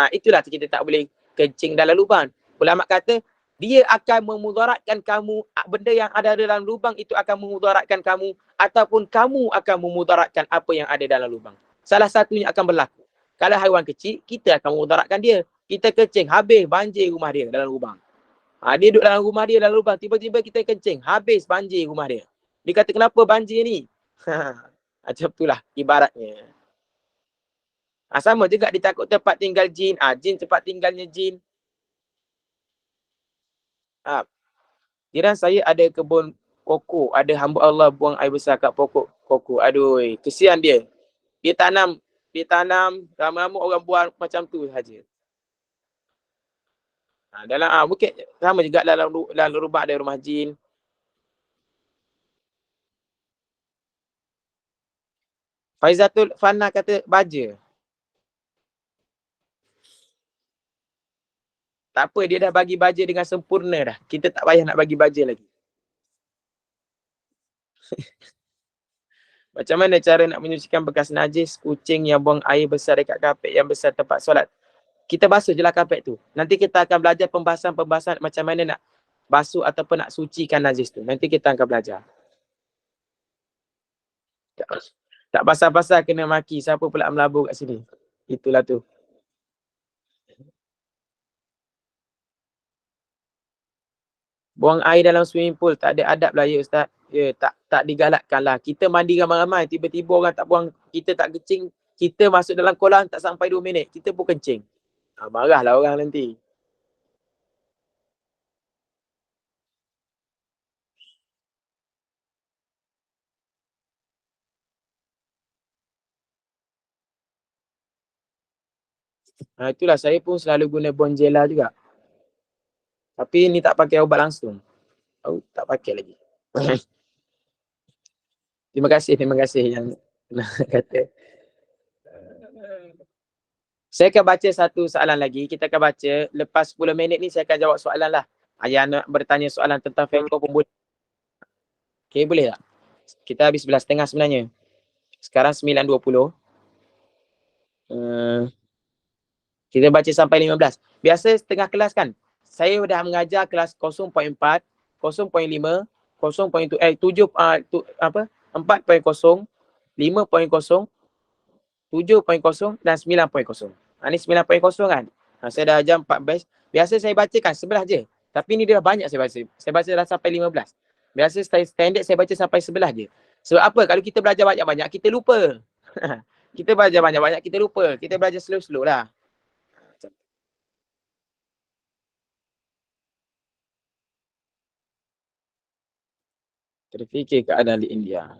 Itulah kita tak boleh kencing dalam lubang. Ulama kata, dia akan memudaratkan kamu, benda yang ada dalam lubang itu akan memudaratkan kamu, ataupun kamu akan memudaratkan apa yang ada dalam lubang. Salah satunya akan berlaku. Kalau haiwan kecil, kita akan memudaratkan dia. Kita kencing, habis banjir rumah dia dalam lubang. Dia duduk dalam rumah dia dalam lubang, tiba-tiba kita kencing, habis banjir rumah dia. Dia kata, kenapa banjir ni? Macam itulah ibaratnya. Sama juga dia takut tempat tinggal jin. Jin tempat tinggalnya jin. Jiran saya ada kebun koko. Ada hamba Allah buang air besar kat pokok koko. Aduh, kesian dia. Dia tanam, lama-lama orang buang macam tu saja. Dalam mungkin sama juga dalam rumah ada rumah jin. Faizatul Fana kata baja. Tak apa, dia dah bagi baja dengan sempurna dah. Kita tak payah nak bagi baja lagi. Macam mana cara nak menyucikan bekas najis kucing yang buang air besar dekat kapet yang besar tempat solat? Kita basuh je lah kapet tu. Nanti kita akan belajar pembahasan macam mana nak basuh ataupun nak sucikan najis tu. Nanti kita akan belajar. Tak pasal-pasal kena maki. Siapa pula melabur kat sini? Itulah tu. Buang air dalam swimming pool. Tak ada adab lah ya Ustaz. Ya, tak digalakkan lah. Kita mandi ramai-ramai. Tiba-tiba orang tak buang. Kita tak kencing. Kita masuk dalam kolam tak sampai 2 minit. Kita pun kencing. Marahlah orang nanti. Itulah saya pun selalu guna Bonjela juga. Tapi ni tak pakai ubat langsung. Tak pakai lagi. Terima kasih yang kata. Saya akan baca satu soalan lagi. Kita akan baca. Lepas 10 minit ni saya akan jawab soalan lah. Yang nak bertanya soalan tentang fiqh pun boleh. Okay, boleh tak? Kita habis 11.30 sebenarnya. Sekarang 9.20. Kita baca sampai 15. Biasa setengah kelas kan, saya dah mengajar kelas 0.4, 0.5, 0.7, 4.0, 5.0, 7.0 dan 9.0. Ni 9.0 kan. Saya dah ajar 14. Biasa saya bacakan sebelah je. Tapi ni dia banyak saya baca. Saya baca dah sampai 15. Biasa standard saya baca sampai sebelah je. Sebab apa? Kalau kita belajar banyak-banyak, kita lupa. Kita belajar banyak-banyak, kita lupa. Kita belajar slow-slow lah. Terfikir keadaan di India.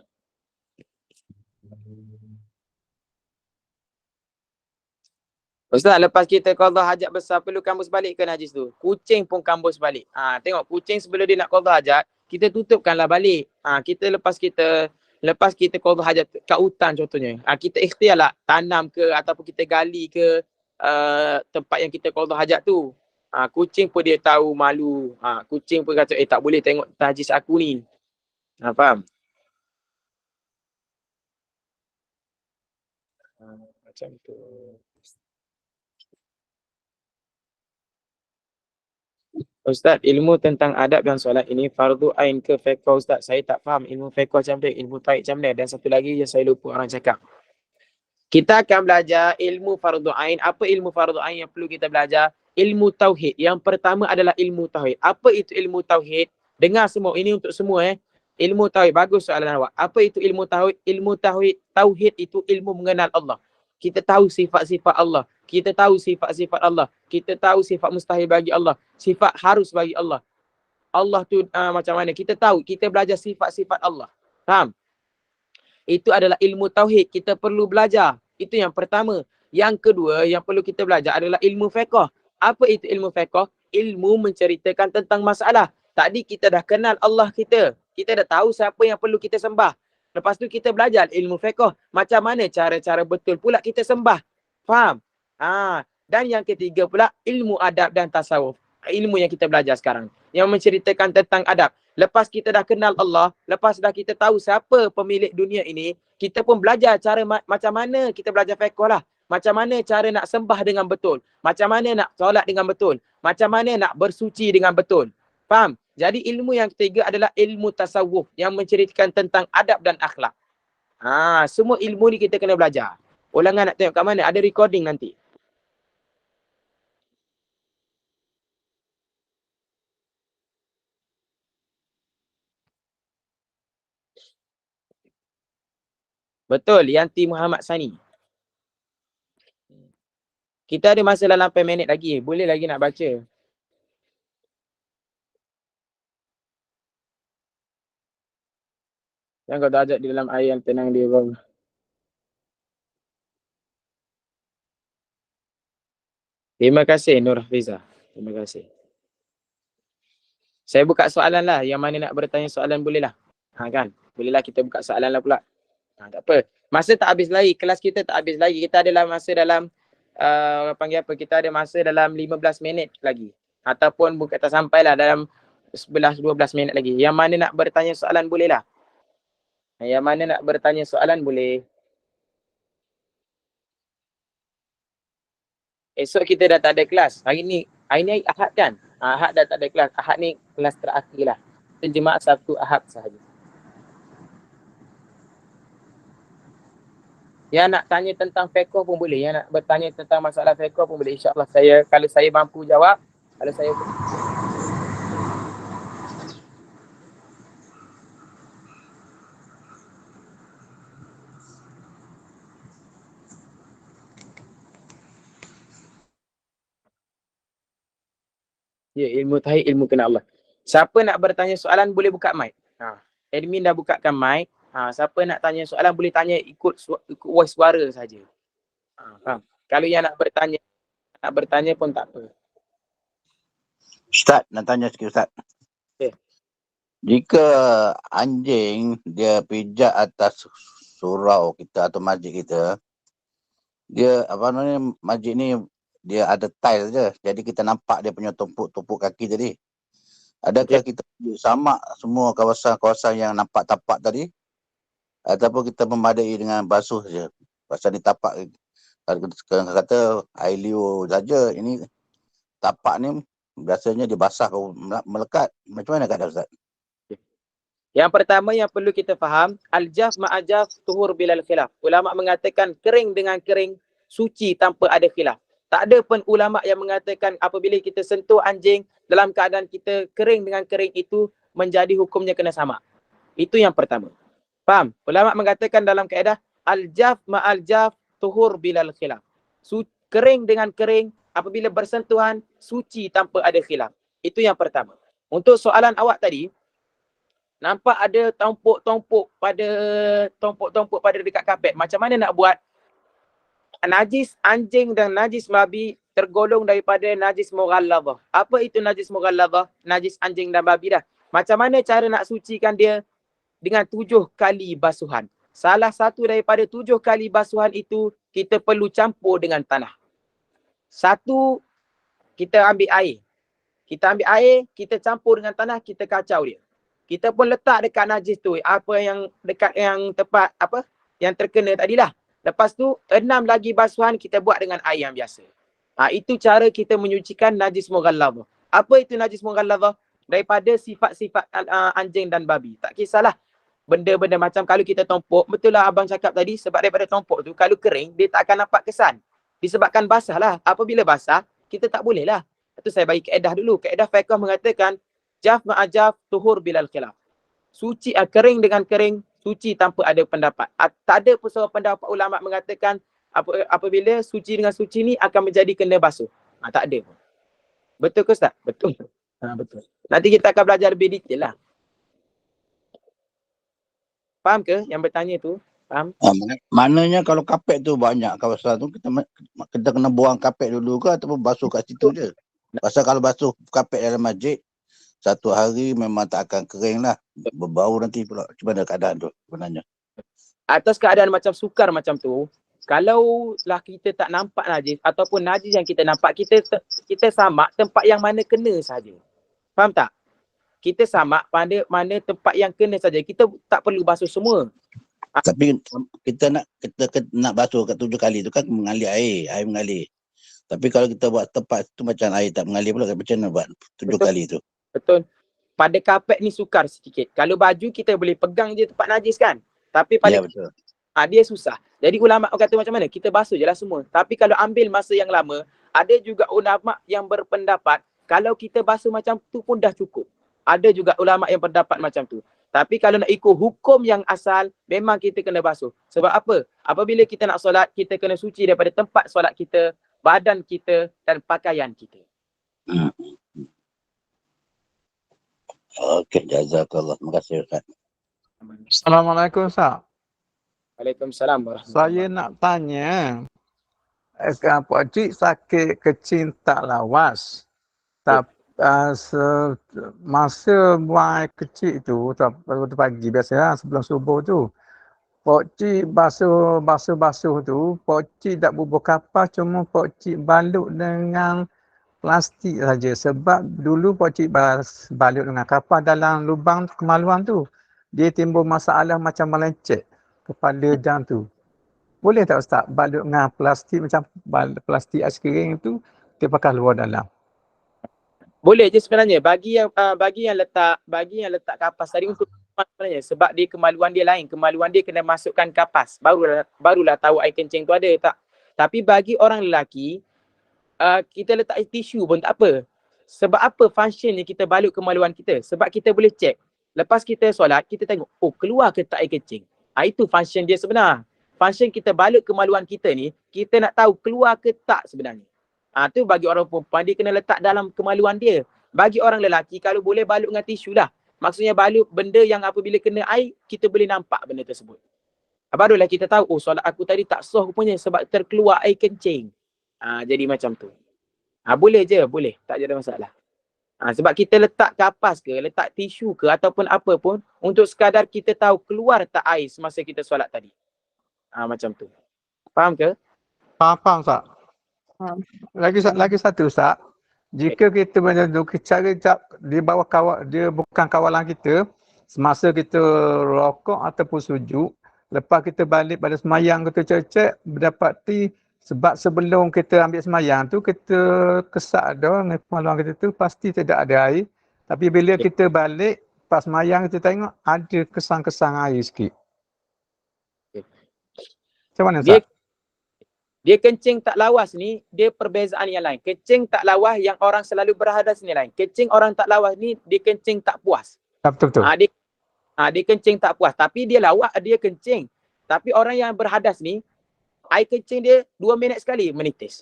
Ustaz, lepas kita qada hajat besar, perlu kambus balik ke najis tu? Kucing pun kambus balik. Tengok kucing sebelum dia nak qada hajat, kita tutupkanlah balik. Kita lepas kita qada hajat kat hutan contohnya. Kita ikhtiarlah tanam ke ataupun kita gali ke tempat yang kita qada hajat tu. Kucing pun dia tahu malu. Kucing pun kata, tak boleh tengok najis aku ni. Faham? Macam tu. Ustaz, ilmu tentang adab dan solat ini fardu ain ke fiqh Ustaz? Saya tak faham ilmu fiqh macam dia, ilmu tarik macam dia. Dan satu lagi yang saya lupa orang cakap. Kita akan belajar ilmu fardu ain. Apa ilmu fardu ain yang perlu kita belajar? Ilmu tauhid. Yang pertama adalah ilmu tauhid. Apa itu ilmu tauhid? Dengar semua, ini untuk semua Ilmu tauhid, bagus soalan awak. Apa itu ilmu tauhid? Ilmu tauhid itu ilmu mengenal Allah. Kita tahu sifat-sifat Allah. Kita tahu sifat-sifat Allah. Kita tahu sifat mustahil bagi Allah. Sifat harus bagi Allah. Allah tu macam mana? Kita tahu. Kita belajar sifat-sifat Allah. Faham? Itu adalah ilmu tauhid. Kita perlu belajar. Itu yang pertama. Yang kedua, yang perlu kita belajar adalah ilmu fiqh. Apa itu ilmu fiqh? Ilmu menceritakan tentang masalah. Tadi kita dah kenal Allah kita. Kita dah tahu siapa yang perlu kita sembah. Lepas tu kita belajar ilmu fiqh. Macam mana cara-cara betul pula kita sembah. Faham? Dan yang ketiga pula, ilmu adab dan tasawuf. Ilmu yang kita belajar sekarang. Yang menceritakan tentang adab. Lepas kita dah kenal Allah, lepas dah kita tahu siapa pemilik dunia ini, kita pun belajar cara macam mana kita belajar fiqh lah. Macam mana cara nak sembah dengan betul. Macam mana nak solat dengan betul. Macam mana nak bersuci dengan betul. Faham? Jadi ilmu yang ketiga adalah ilmu tasawuf yang menceritakan tentang adab dan akhlak. Semua ilmu ni kita kena belajar. Ulangan nak tengok kat mana? Ada recording nanti. Betul, Yanti Muhammad Sani. Kita ada masa dalam 8 minit lagi. Boleh lagi nak baca. Yang kau ajak di dalam air yang tenang dia bang. Terima kasih Nur Hafiza. Terima kasih. Saya buka soalan lah. Yang mana nak bertanya soalan boleh lah. Kan? Bolehlah kita buka soalan lah pula. Tak apa. Masa tak habis lagi. Kelas kita tak habis lagi. Kita ada masa dalam panggil apa? Kita ada masa dalam 15 minit lagi. Ataupun bukan tak sampai lah dalam 11-12 minit lagi. Yang mana nak bertanya soalan boleh lah. Yang mana nak bertanya soalan boleh. Esok kita dah tak ada kelas. Hari ni Ahad kan? Ahad dah tak ada kelas. Ahad ni kelas terakhir lah. Jemaah Sabtu Ahad sahaja. Yang nak tanya tentang fiqh pun boleh. Yang nak bertanya tentang masalah fiqh pun boleh. InsyaAllah kalau saya mampu jawab. Kalau saya ilmu tauhid, ilmu kenal Allah. Siapa nak bertanya soalan boleh buka mic. Admin dah bukakan mic. Siapa nak tanya soalan boleh tanya ikut voice suara saja. Kalau yang nak bertanya pun tak apa. Ustaz, nak tanya sikit Ustaz. Okay. Jika anjing dia pijak atas surau kita atau masjid kita, dia masjid ni dia ada tile je. Jadi kita nampak dia punya tumpuk kaki tadi. Adakah kita samak semua kawasan-kawasan yang nampak tapak tadi? Ataupun kita memadai dengan basuh je? Pasal ni tapak Sekarang kata air liur saja, ini tapak ni biasanya dia basah kau melekat. Macam mana kata Ustaz? Yang pertama yang perlu kita faham, al-jaf ma'ajaf tuhur bilal khilaf. Ulama mengatakan kering dengan kering, suci tanpa ada khilaf. Tak ada pun ulama yang mengatakan apabila kita sentuh anjing dalam keadaan kita kering dengan kering itu menjadi hukumnya kena sama. Itu yang pertama. Faham? Ulama mengatakan dalam kaedah al-jaf ma'al-jaf tuhur bilal khilaf. Kering dengan kering apabila bersentuhan suci tanpa ada khilaf. Itu yang pertama. Untuk soalan awak tadi, nampak ada tompok-tompok pada dekat kapet. Macam mana nak buat? Najis anjing dan najis babi tergolong daripada najis mughalladhah. Apa itu najis mughalladhah? Najis anjing dan babi dah. Macam mana cara nak sucikan dia? Dengan 7 kali basuhan. Salah satu daripada 7 kali basuhan itu, kita perlu campur dengan tanah. Satu, kita ambil air. Kita ambil air, kita campur dengan tanah, kita kacau dia. Kita pun letak dekat najis tu, apa yang dekat yang tempat, apa yang terkena tadilah. Lepas tu, 6 lagi basuhan kita buat dengan air yang biasa. Itu cara kita menyucikan najis mughalladhah. Apa itu najis mughalladhah? Daripada sifat-sifat anjing dan babi. Tak kisahlah. Benda-benda macam kalau kita tompok, betul lah abang cakap tadi, sebab daripada tompok tu, kalau kering, dia tak akan nampak kesan. Disebabkan basah lah. Apabila basah, kita tak boleh lah. Itu saya bagi kaedah dulu. Kaedah fiqh mengatakan, jaf ma'ajaf tuhur bilal khilaf. Suci, kering dengan kering, suci tanpa ada pendapat. Tak ada pun seorang pendapat ulama mengatakan apabila suci dengan suci ni akan menjadi kena basuh. Tak ada pun. Betul ke Ustaz? Betul. Betul. Nanti kita akan belajar lebih detail lah. Faham ke yang bertanya tu? Faham? Maknanya kalau kapet tu banyak kawasan tu, kita kena buang kapet dulu ke ataupun basuh kat situ je? Pasal kalau basuh kapet dalam masjid, satu hari memang tak akan kering lah. Berbau nanti pula. Macam mana keadaan tu sebenarnya? Atas keadaan macam sukar macam tu, kalau lah kita tak nampak najis ataupun najis yang kita nampak, kita samak tempat yang mana kena saja. Faham tak? Kita samak pada mana tempat yang kena saja. Kita tak perlu basuh semua. Tapi kita nak basuh kat 7 kali tu kan mengalir air mengalir. Tapi kalau kita buat tempat tu macam air tak mengalir pula, macam mana buat 7 kali tu? Betul. Pada kapet ni sukar sikit. Kalau baju kita boleh pegang je tempat najis kan. Tapi pada betul. Dia susah. Jadi ulama kata macam mana? Kita basuh je lah semua. Tapi kalau ambil masa yang lama, ada juga ulama yang berpendapat kalau kita basuh macam tu pun dah cukup. Ada juga ulama yang pendapat macam tu. Tapi kalau nak ikut hukum yang asal, memang kita kena basuh. Sebab apa? Apabila kita nak solat, kita kena suci daripada tempat solat kita, badan kita dan pakaian kita. Okey, jazakallah. Terima kasih Ustaz. Assalamualaikum Ustaz. Waalaikumsalam Saya warahmatullahi nak tanya, Pak Cik sakit kecil tak lawas. Masa buang air kecil tu, waktu pagi biasalah sebelum subuh tu, Pak Cik basuh tu, Pak Cik tak bubuh kapas, cuma Pak Cik balut dengan plastik saja. Sebab dulu Pak Cik balut dengan kapas dalam lubang kemaluan tu, dia timbul masalah macam melecet kepala jam tu. Boleh tak Ustaz balut dengan plastik macam plastik aiskrim tu, dia pakai luar dalam? Boleh je sebenarnya. Bagi yang letak kapas tadi untuk sebenarnya sebab dia kemaluan dia lain. Kemaluan dia kena masukkan kapas. Barulah tahu air kencing tu ada tak. Tapi bagi orang lelaki, kita letak tisu pun tak apa. Sebab apa functionnya kita balut kemaluan kita? Sebab kita boleh check. Lepas kita solat, kita tengok, keluar ke tak air kencing? Itu function dia sebenar. Function kita balut kemaluan kita ni, kita nak tahu keluar ke tak sebenarnya. Tu bagi orang perempuan, dia kena letak dalam kemaluan dia. Bagi orang lelaki, kalau boleh balut dengan tisu lah. Maksudnya balut benda yang apabila kena air, kita boleh nampak benda tersebut. Barulah kita tahu, solat aku tadi tak sah rupanya sebab terkeluar air kencing. Jadi macam tu. Boleh je, boleh. Tak ada masalah. Sebab kita letak kapas ke, letak tisu ke ataupun apa pun, untuk sekadar kita tahu keluar tak air semasa kita solat tadi. Macam tu. Faham ke? Faham Ustaz. Lagi satu Ustaz. Jika kita cara di bawah dia bukan kawalan kita, semasa kita rokok ataupun sujud, lepas kita balik pada semayang kita cek berdapati Sebab sebelum kita ambil semayang tu, kita kesak dah dengan pengalaman kita tu, pasti tidak ada air. Tapi bila kita balik, pas semayang kita tengok ada kesan-kesan air sikit. Macam mana, Dia Ustaz? dia kencing tak lawas ni, dia perbezaan yang lain. Kencing tak lawas yang orang selalu berhadas ni lain. Kencing orang tak lawas ni, dia kencing tak puas. Betul-betul. Dia kencing tak puas. Tapi dia lawas, dia kencing. Tapi orang yang berhadas ni, air kencing dia 2 minit sekali menitis.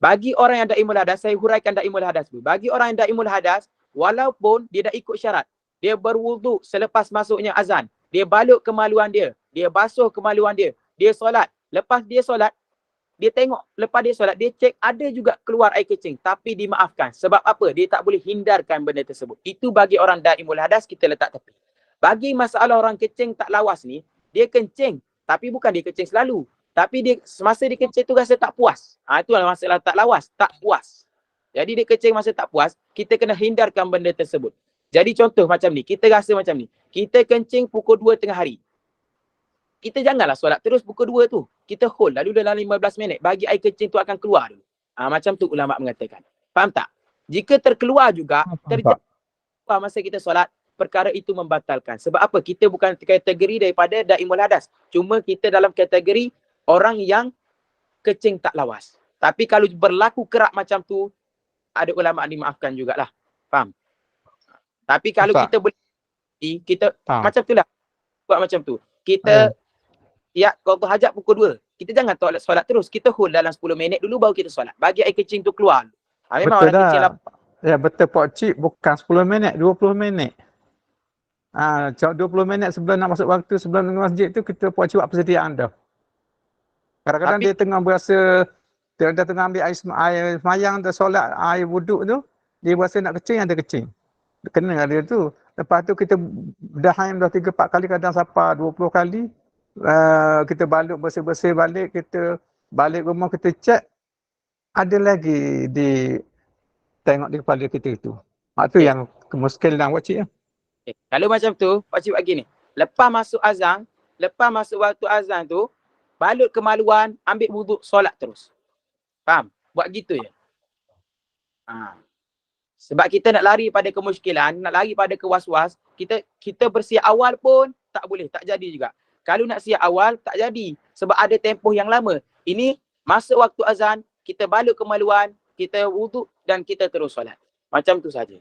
Bagi orang yang daimul hadas, saya huraikan daimul hadas dulu. Bagi orang yang daimul hadas, walaupun dia dah ikut syarat, dia berwuduk selepas masuknya azan, dia balut kemaluan dia, dia basuh kemaluan dia, dia solat. Lepas dia solat, dia tengok, lepas dia solat, dia cek ada juga keluar air kencing. Tapi dimaafkan. Sebab apa? Dia tak boleh hindarkan benda tersebut. Itu bagi orang daimul hadas, kita letak tepi. Bagi masalah orang kencing tak lawas ni, dia kencing. Tapi bukan dia kencing selalu. Tapi dia semasa dia kencing tu rasa tak puas. Itulah masalah tak lawas, tak puas. Jadi dia kencing masa tak puas, kita kena hindarkan benda tersebut. Jadi contoh macam ni, kita rasa macam ni. Kita kencing pukul 2 tengah hari. Kita janganlah solat terus pukul 2 tu. Kita hold lalu dalam 15 minit. Bagi air kencing tu akan keluar dulu. Macam tu ulama mengatakan. Faham tak? Jika terkeluar juga, terjadi masa kita solat, perkara itu membatalkan. Sebab apa? Kita bukan kategori daripada daimul hadas. Cuma kita dalam kategori orang yang kencing tak lawas. Tapi kalau berlaku kerap macam tu, ada ulama dimaafkan jugalah. Faham? Tapi kalau kita boleh, kita macam tu lah. Buat macam tu. Kita kalau hajat pukul 2, kita jangan solat terus. Kita hold dalam 10 minit dulu baru kita solat. Bagi air kencing tu keluar. Memang betul orang kencing dah. Ya betul Pak Cik, bukan 10 minit, 20 minit. 20 minit sebelum nak masuk waktu, sebelum dengan masjid tu, kita Pak Cik buat persediaan dah. Kadang-kadang dia tengah berasa, dia tengah ambil air semayang, dah solat, air wuduk tu, dia berasa nak kecing, ada kecing. Kena dia tu. Lepas tu kita dah 3-4 kali, kadang sampai 20 kali. Kita balut bersih-bersih balik, kita balik rumah, kita cek, ada lagi di tengok di kepala kita tu. Itu yang kemuskilan Pak Cik. Kalau macam tu, Pak Cik buat gini. Lepas masuk azan, lepas masuk waktu azan tu, balut kemaluan, ambil wuduk, solat terus. Faham? Buat gitu je. Sebab kita nak lari pada kemuskilan, nak lari pada kewaswas, kita bersiap awal pun tak boleh, tak jadi juga. Kalau nak siap awal, tak jadi. Sebab ada tempoh yang lama. Ini, masuk waktu azan, kita balut kemaluan, kita wuduk dan kita terus solat. Macam tu saja.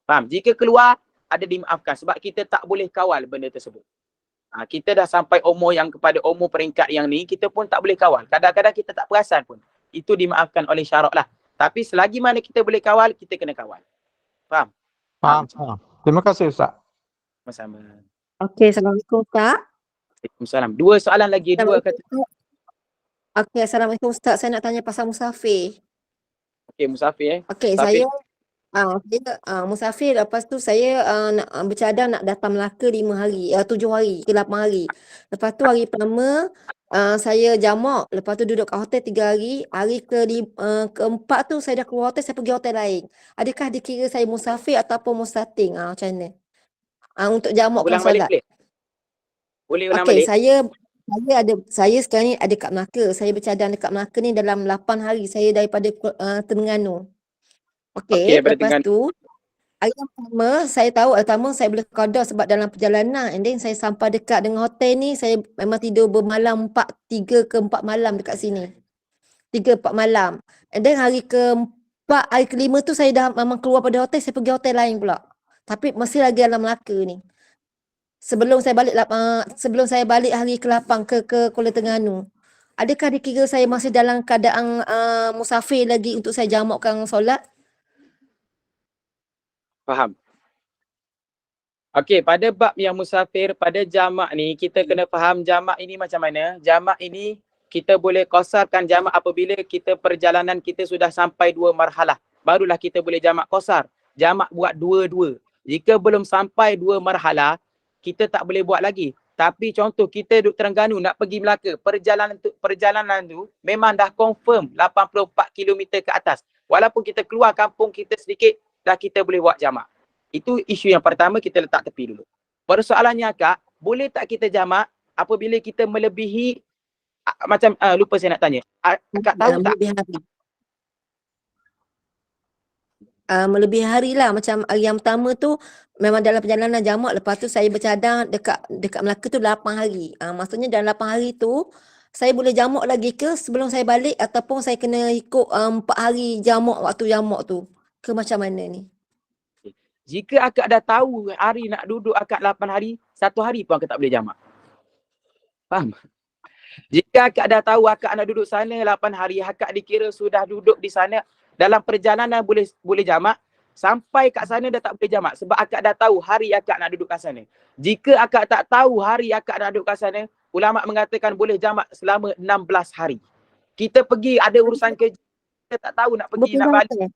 Faham? Jika keluar, ada dimaafkan. Sebab kita tak boleh kawal benda tersebut. Kita dah sampai umur yang kepada umur peringkat yang ni, kita pun tak boleh kawal. Kadang-kadang kita tak perasan pun. Itu dimaafkan oleh syarak lah. Tapi selagi mana kita boleh kawal, kita kena kawal. Faham? Faham. Terima kasih Ustaz. Sama-sama. Okey, Assalamualaikum Ustaz. Waalaikumsalam. 2 soalan lagi. 2 kata. Okey, Assalamualaikum Ustaz. Saya nak tanya pasal musafir. Okey, musafir. Okey, saya musafir, lepas tu saya nak bercadang nak datang Melaka 5 hari, 7 hari ke 8 hari. Lepas tu hari pertama saya jamak, lepas tu duduk kat hotel 3 hari. Hari keempat tu saya dah keluar hotel, saya pergi hotel lain. Adakah dikira saya musafir ataupun mustating? Macam mana? Untuk jamakkan solat. Boleh ulang balik? Saya sekarang ni ada kat Melaka. Saya bercadang dekat Melaka ni dalam 8 hari. Saya daripada Terengganu. Okey, lepas tu hari yang pertama saya tahu saya boleh qada sebab dalam perjalanan, and then saya sampai dekat dengan hotel ni, saya memang tidur bermalam 3 ke 4 malam dekat sini. 3-4 malam. And then hari keempat, hari kelima tu saya dah memang keluar pada hotel, saya pergi hotel lain pula. Tapi masih lagi dalam Melaka ni. Sebelum saya balik hari ke-8 ke Kuala Terengganu. Adakah dikira saya masih dalam keadaan musafir lagi untuk saya jamakkan solat? Faham. Okey, pada bab yang musafir, pada jamak ni, kita kena faham jamak ini macam mana. Jamak ini, kita boleh qasarkan jamak apabila kita perjalanan kita sudah sampai 2 marhalah. Barulah kita boleh jamak qasar. Jamak buat 2-2. Jika belum sampai 2 marhalah, kita tak boleh buat lagi. Tapi contoh, kita duduk Terengganu, nak pergi Melaka. Perjalanan tu memang dah confirm 84 km ke atas. Walaupun kita keluar kampung kita sedikit, dah kita boleh buat jamak. Itu isu yang pertama, kita letak tepi dulu. Persoalannya Kak, boleh tak kita jamak apabila kita melebihi Macam lupa saya nak tanya. Akak tahu tak? Melebihi hari. Melebihi hari lah. Macam hari yang pertama tu memang dalam perjalanan jamak. Lepas tu saya bercadang dekat Melaka tu 8 hari. Maksudnya dalam 8 hari tu saya boleh jamak lagi ke sebelum saya balik ataupun saya kena ikut 4 hari jamak waktu jamak tu? Ke macam mana ni? Jika akak dah tahu hari nak duduk akak 8 hari, 1 hari pun akak tak boleh jamak. Faham? Jika akak dah tahu akak nak duduk sana 8 hari, akak dikira sudah duduk di sana, dalam perjalanan boleh jamak, sampai kat sana dah tak boleh jamak sebab akak dah tahu hari akak nak duduk kat sana. Jika akak tak tahu hari akak nak duduk kat sana, ulama mengatakan boleh jamak selama 16 hari. Kita pergi ada urusan kerja, kita tak tahu nak pergi nak balik.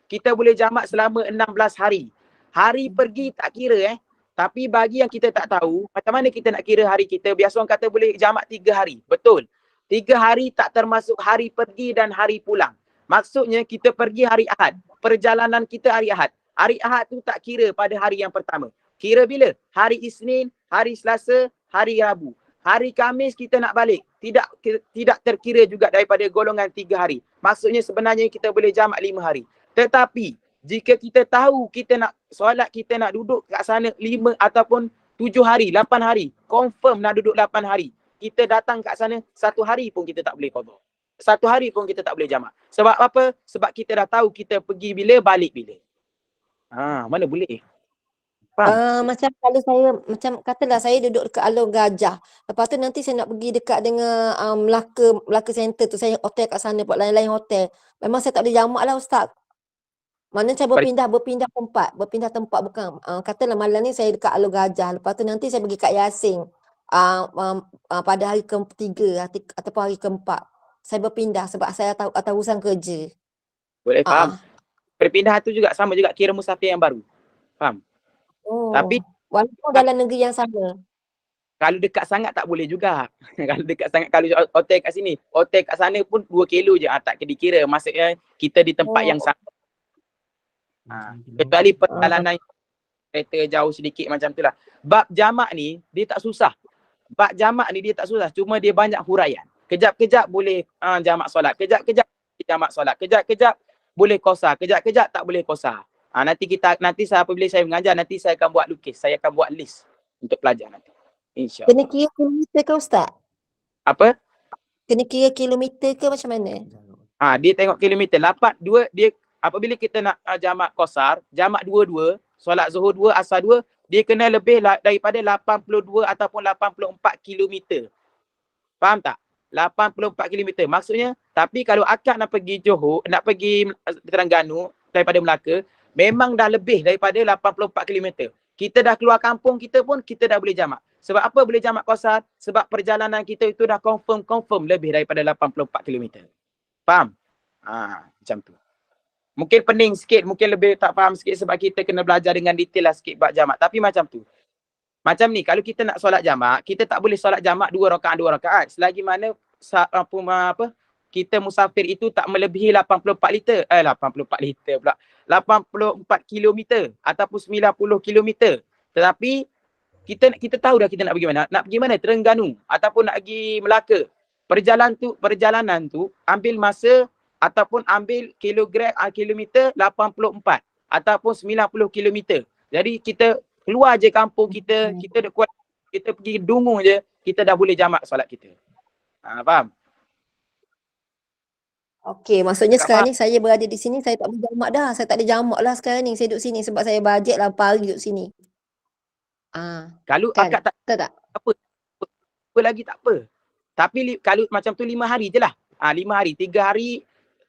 Kita boleh jamak selama 16 hari. Hari pergi tak kira Tapi bagi yang kita tak tahu, macam mana kita nak kira hari kita? Biasa orang kata boleh jamak 3 hari. Betul. 3 hari tak termasuk hari pergi dan hari pulang. Maksudnya kita pergi hari Ahad. Perjalanan kita hari Ahad. Hari Ahad tu tak kira pada hari yang pertama. Kira bila? Hari Isnin, hari Selasa, hari Rabu. Hari Khamis kita nak balik. Tidak terkira juga daripada golongan 3 hari. Maksudnya sebenarnya kita boleh jamak 5 hari. Tetapi jika kita tahu kita nak solat, kita nak duduk kat sana 5 ataupun 7 hari, 8 hari, confirm nak duduk 8 hari. Kita datang kat sana 1 hari pun kita tak boleh qada. 1 hari pun kita tak boleh jamak. Sebab apa? Sebab kita dah tahu kita pergi bila, balik bila. Mana boleh? Faham? Macam kalau saya, macam katalah saya duduk dekat Alor Gajah. Lepas tu nanti saya nak pergi dekat dengan Melaka Center tu. Saya hotel kat sana, buat lain-lain hotel. Memang saya tak boleh jamak lah Ustaz. Mana saya berpindah tempat bukan. Katalah malam ni saya dekat Alor Gajah. Lepas tu nanti saya pergi kat Yasin. Pada hari ke-3 ataupun hari ke-4. Saya berpindah sebab saya atas urusan kerja. Boleh faham. Perpindahan tu juga sama juga kira musafir yang baru. Faham? Tapi walaupun dalam negeri yang sama. Kalau dekat sangat tak boleh juga. Kalau dekat sangat, kalau hotel kat sini, hotel kat sana pun 2 kilo je. Tak dikira. Maksudnya kita di tempat yang sama. Kecuali perjalanan kereta jauh sedikit macam tu lah. Bab jamak ni dia tak susah. Cuma dia banyak huraian. Kejap-kejap boleh jamak solat. Kejap-kejap jamak solat. Kejap-kejap boleh qasar. Kejap-kejap tak boleh qasar. Nanti apabila saya mengajar, nanti saya akan buat lukis. Saya akan buat list untuk pelajar nanti. InsyaAllah. Kena kira kilometer ke Ustaz? Apa? Kena kira kilometer ke macam mana? Dia tengok kilometer. Dia apabila kita nak jamak qasar, jamak 2-2, solat zuhur 2, asar 2, dia kena lebih daripada 82 ataupun 84 kilometer. Faham tak? 84 kilometer. Maksudnya, tapi kalau akak nak pergi Johor, nak pergi Terengganu daripada Melaka, memang dah lebih daripada 84 kilometer. Kita dah keluar kampung kita pun, kita dah boleh jamak. Sebab apa boleh jamak qasar? Sebab perjalanan kita itu dah confirm lebih daripada 84 kilometer. Faham? Macam tu. Mungkin pening sikit, mungkin lebih tak faham sikit sebab kita kena belajar dengan detail lah sikit bab jamak. Tapi macam tu. Macam ni, kalau kita nak solat jamak, kita tak boleh solat jamak 2 rakaat. Selagi mana kita musafir itu tak melebihi 84 liter. 84 liter pula. 84 kilometer ataupun 90 kilometer. Tetapi kita tahu dah kita nak pergi mana. Nak pergi mana? Terengganu ataupun nak pergi Melaka. Perjalanan tu ambil masa ataupun ambil kilometer 84 ataupun 90 kilometer. Jadi kita keluar je kampung kita dah kuat, kita pergi Dungu je, kita dah boleh jamak solat kita. Faham? Okey, maksudnya sekarang ni saya berada di sini, saya tak boleh jamak dah. Saya tak ada jamak lah sekarang ni. Saya duduk sini sebab saya bajet lah 8 hari duduk sini. Kalau kan? akak tak apa lagi tak apa. Tapi kalau macam tu 5 hari je lah. 5 hari, 3 hari.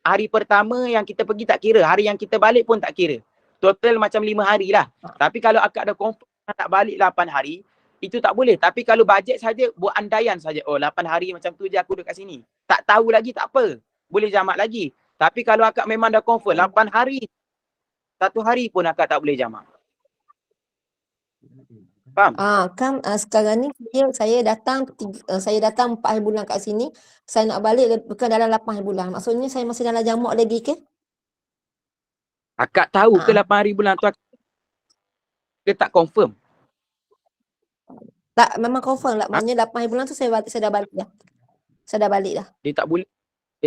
Hari pertama yang kita pergi tak kira. Hari yang kita balik pun tak kira. Total macam 5 hari lah. Tapi kalau akak dah confirm nak balik 8 hari, itu tak boleh. Tapi kalau bajet saja, buat andaian saja. 8 hari macam tu je aku duduk kat sini. Tak tahu lagi tak apa. Boleh jamak lagi. Tapi kalau akak memang dah confirm 8 hari, 1 hari pun akak tak boleh jamak. Faham? Kan sekarang ni saya datang 4 hari bulan kat sini. Saya nak balik bukan dalam 8 hari bulan. Maksudnya saya masih dalam jamak lagi ke? Akak tahu ke 8 hari bulan tu dia tak confirm? Tak, memang confirm lah. Maknanya 8 hari bulan tu saya dah balik dah. Saya dah balik dah. Dia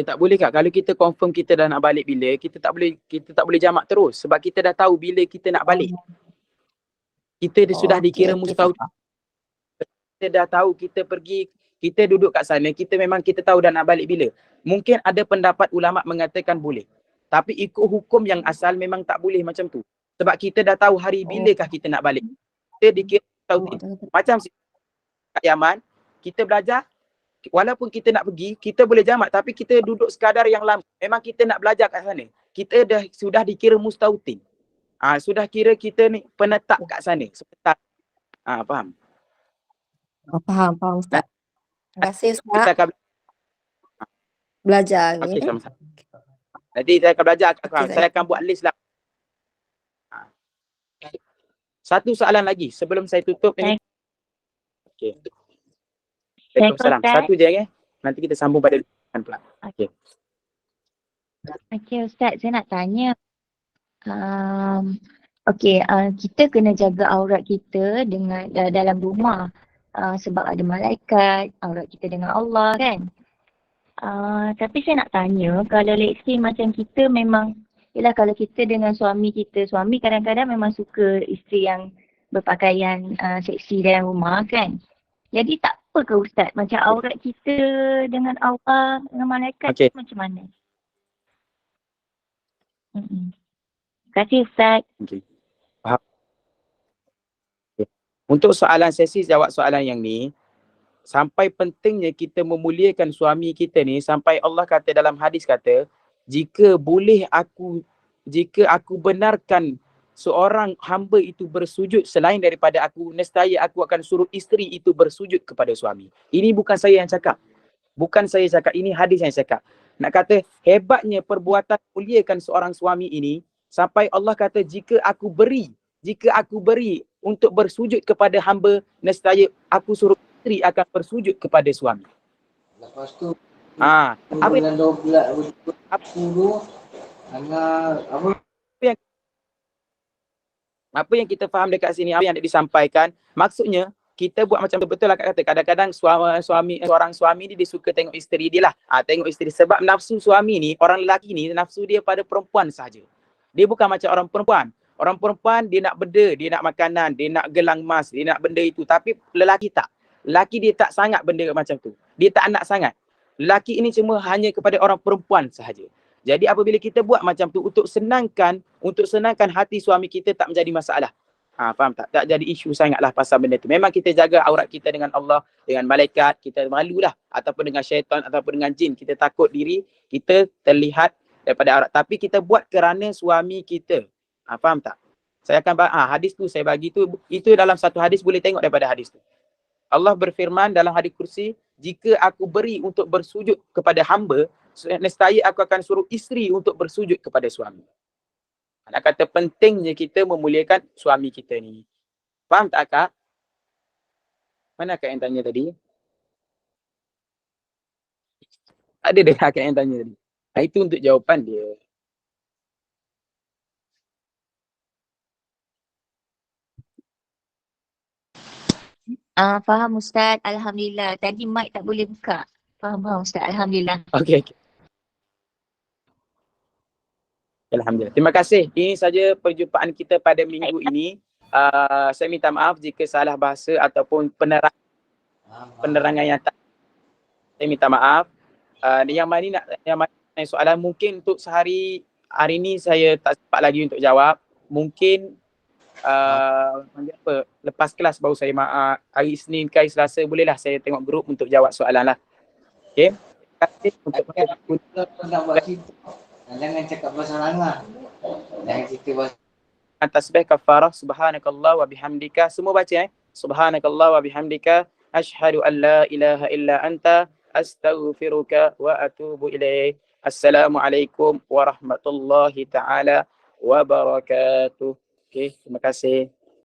tak boleh Kak. Kalau kita confirm kita dah nak balik bila, kita tak boleh jamak terus sebab kita dah tahu bila kita nak balik. Kita sudah dikira mustahil. Kita dah tahu kita pergi, kita duduk kat sana, kita tahu dah nak balik bila. Mungkin ada pendapat ulama mengatakan boleh. Tapi ikut hukum yang asal memang tak boleh macam tu. Sebab kita dah tahu hari bilakah kita nak balik. Kita dikira mustahil. Macam kat Yaman, kita belajar, walaupun kita nak pergi, kita boleh jamak tapi kita duduk sekadar yang lama. Memang kita nak belajar kat sana. Kita sudah dikira mustautin. Sudah kira kita ni penetap kat sana. Faham? Faham Ustaz. Terima kasih Ustaz. Kita akan belajar okay, ni. sama-sama. Nanti saya akan belajar. Saya akan buat list lah. Satu soalan lagi sebelum saya tutup ini. Okay. Waalaikumsalam. Satu je nanti kita sambung pada pelan-pelan. Okey Ustaz, saya nak tanya. Kita kena jaga aurat kita dengan dalam rumah sebab ada malaikat, aurat kita dengan Allah kan. Tapi saya nak tanya, kalau let's say macam kita memang, kalau kita dengan suami kita, suami kadang-kadang memang suka isteri yang berpakaian seksi dalam rumah kan. Jadi tak apa ke Ustaz, macam aurat kita dengan Allah, dengan malaikat macam mana? Terima kasih Ustaz. Faham. Untuk soalan sesi, jawab soalan yang ni, sampai pentingnya kita memuliakan suami kita ni, sampai Allah kata dalam hadis kata, jika aku benarkan seorang hamba itu bersujud selain daripada aku, nescaya aku akan suruh isteri itu bersujud kepada suami. Ini bukan saya yang cakap. Ini hadis yang cakap. Nak kata hebatnya perbuatan muliakan seorang suami ini, sampai Allah kata jika aku beri untuk bersujud kepada hamba, nescaya aku suruh isteri akan bersujud kepada suami. Lepas tu apa yang kita faham dekat sini, apa yang disampaikan, maksudnya kita buat macam betul lah kata. Kadang-kadang seorang suami ni dia suka tengok isteri dia lah. Tengok isteri sebab nafsu suami ni, orang lelaki ni nafsu dia pada perempuan sahaja. Dia bukan macam orang perempuan. Orang perempuan dia nak benda, dia nak makanan, dia nak gelang emas, dia nak benda itu. Tapi lelaki tak. Lelaki dia tak sangat benda macam tu. Dia tak nak sangat. Lelaki ini cuma hanya kepada orang perempuan sahaja. Jadi apabila kita buat macam tu untuk senangkan hati suami kita, tak menjadi masalah. Faham tak? Tak jadi isu sangatlah pasal benda tu. Memang kita jaga aurat kita dengan Allah, dengan malaikat, kita malulah, ataupun dengan syaitan, ataupun dengan jin. Kita takut diri kita terlihat daripada aurat. Tapi kita buat kerana suami kita. Faham tak? Saya akan hadis tu saya bagi tu, itu dalam satu hadis boleh tengok daripada hadis tu. Allah berfirman dalam hadis kursi, jika aku beri untuk bersujud kepada hamba, nescaya aku akan suruh isteri untuk bersujud kepada suami. Nak kata pentingnya kita memuliakan suami kita ni. Faham tak Kak? Mana Kak yang tanya tadi? Ada dah Kak yang tanya tadi. Itu untuk jawapan dia. Faham Ustaz, Alhamdulillah. Tadi mic tak boleh buka. Faham Ustaz, Alhamdulillah. Okey. Alhamdulillah. Terima kasih. Ini saja perjumpaan kita pada minggu ini. Saya minta maaf jika salah bahasa ataupun penerangan yang tak. Saya minta maaf. Yang mana nak soalan, mungkin untuk hari ini saya tak sempat lagi untuk jawab. Mungkin lepas kelas baru saya hari Isnin ke hari Selasa bolehlah saya tengok grup untuk jawab soalan lah. Okey. Terima kasih untuk jangan cakap bahasa Arab. Jangan cerita bahasa tasbih kafarah subhanakallah wa bihamdika. Semua baca subhanakallah wa bihamdika asyhadu an la ilaha illa anta astaghfiruka wa atubu ilaik. Assalamualaikum warahmatullahi taala wabarakatuh. Okey, terima kasih.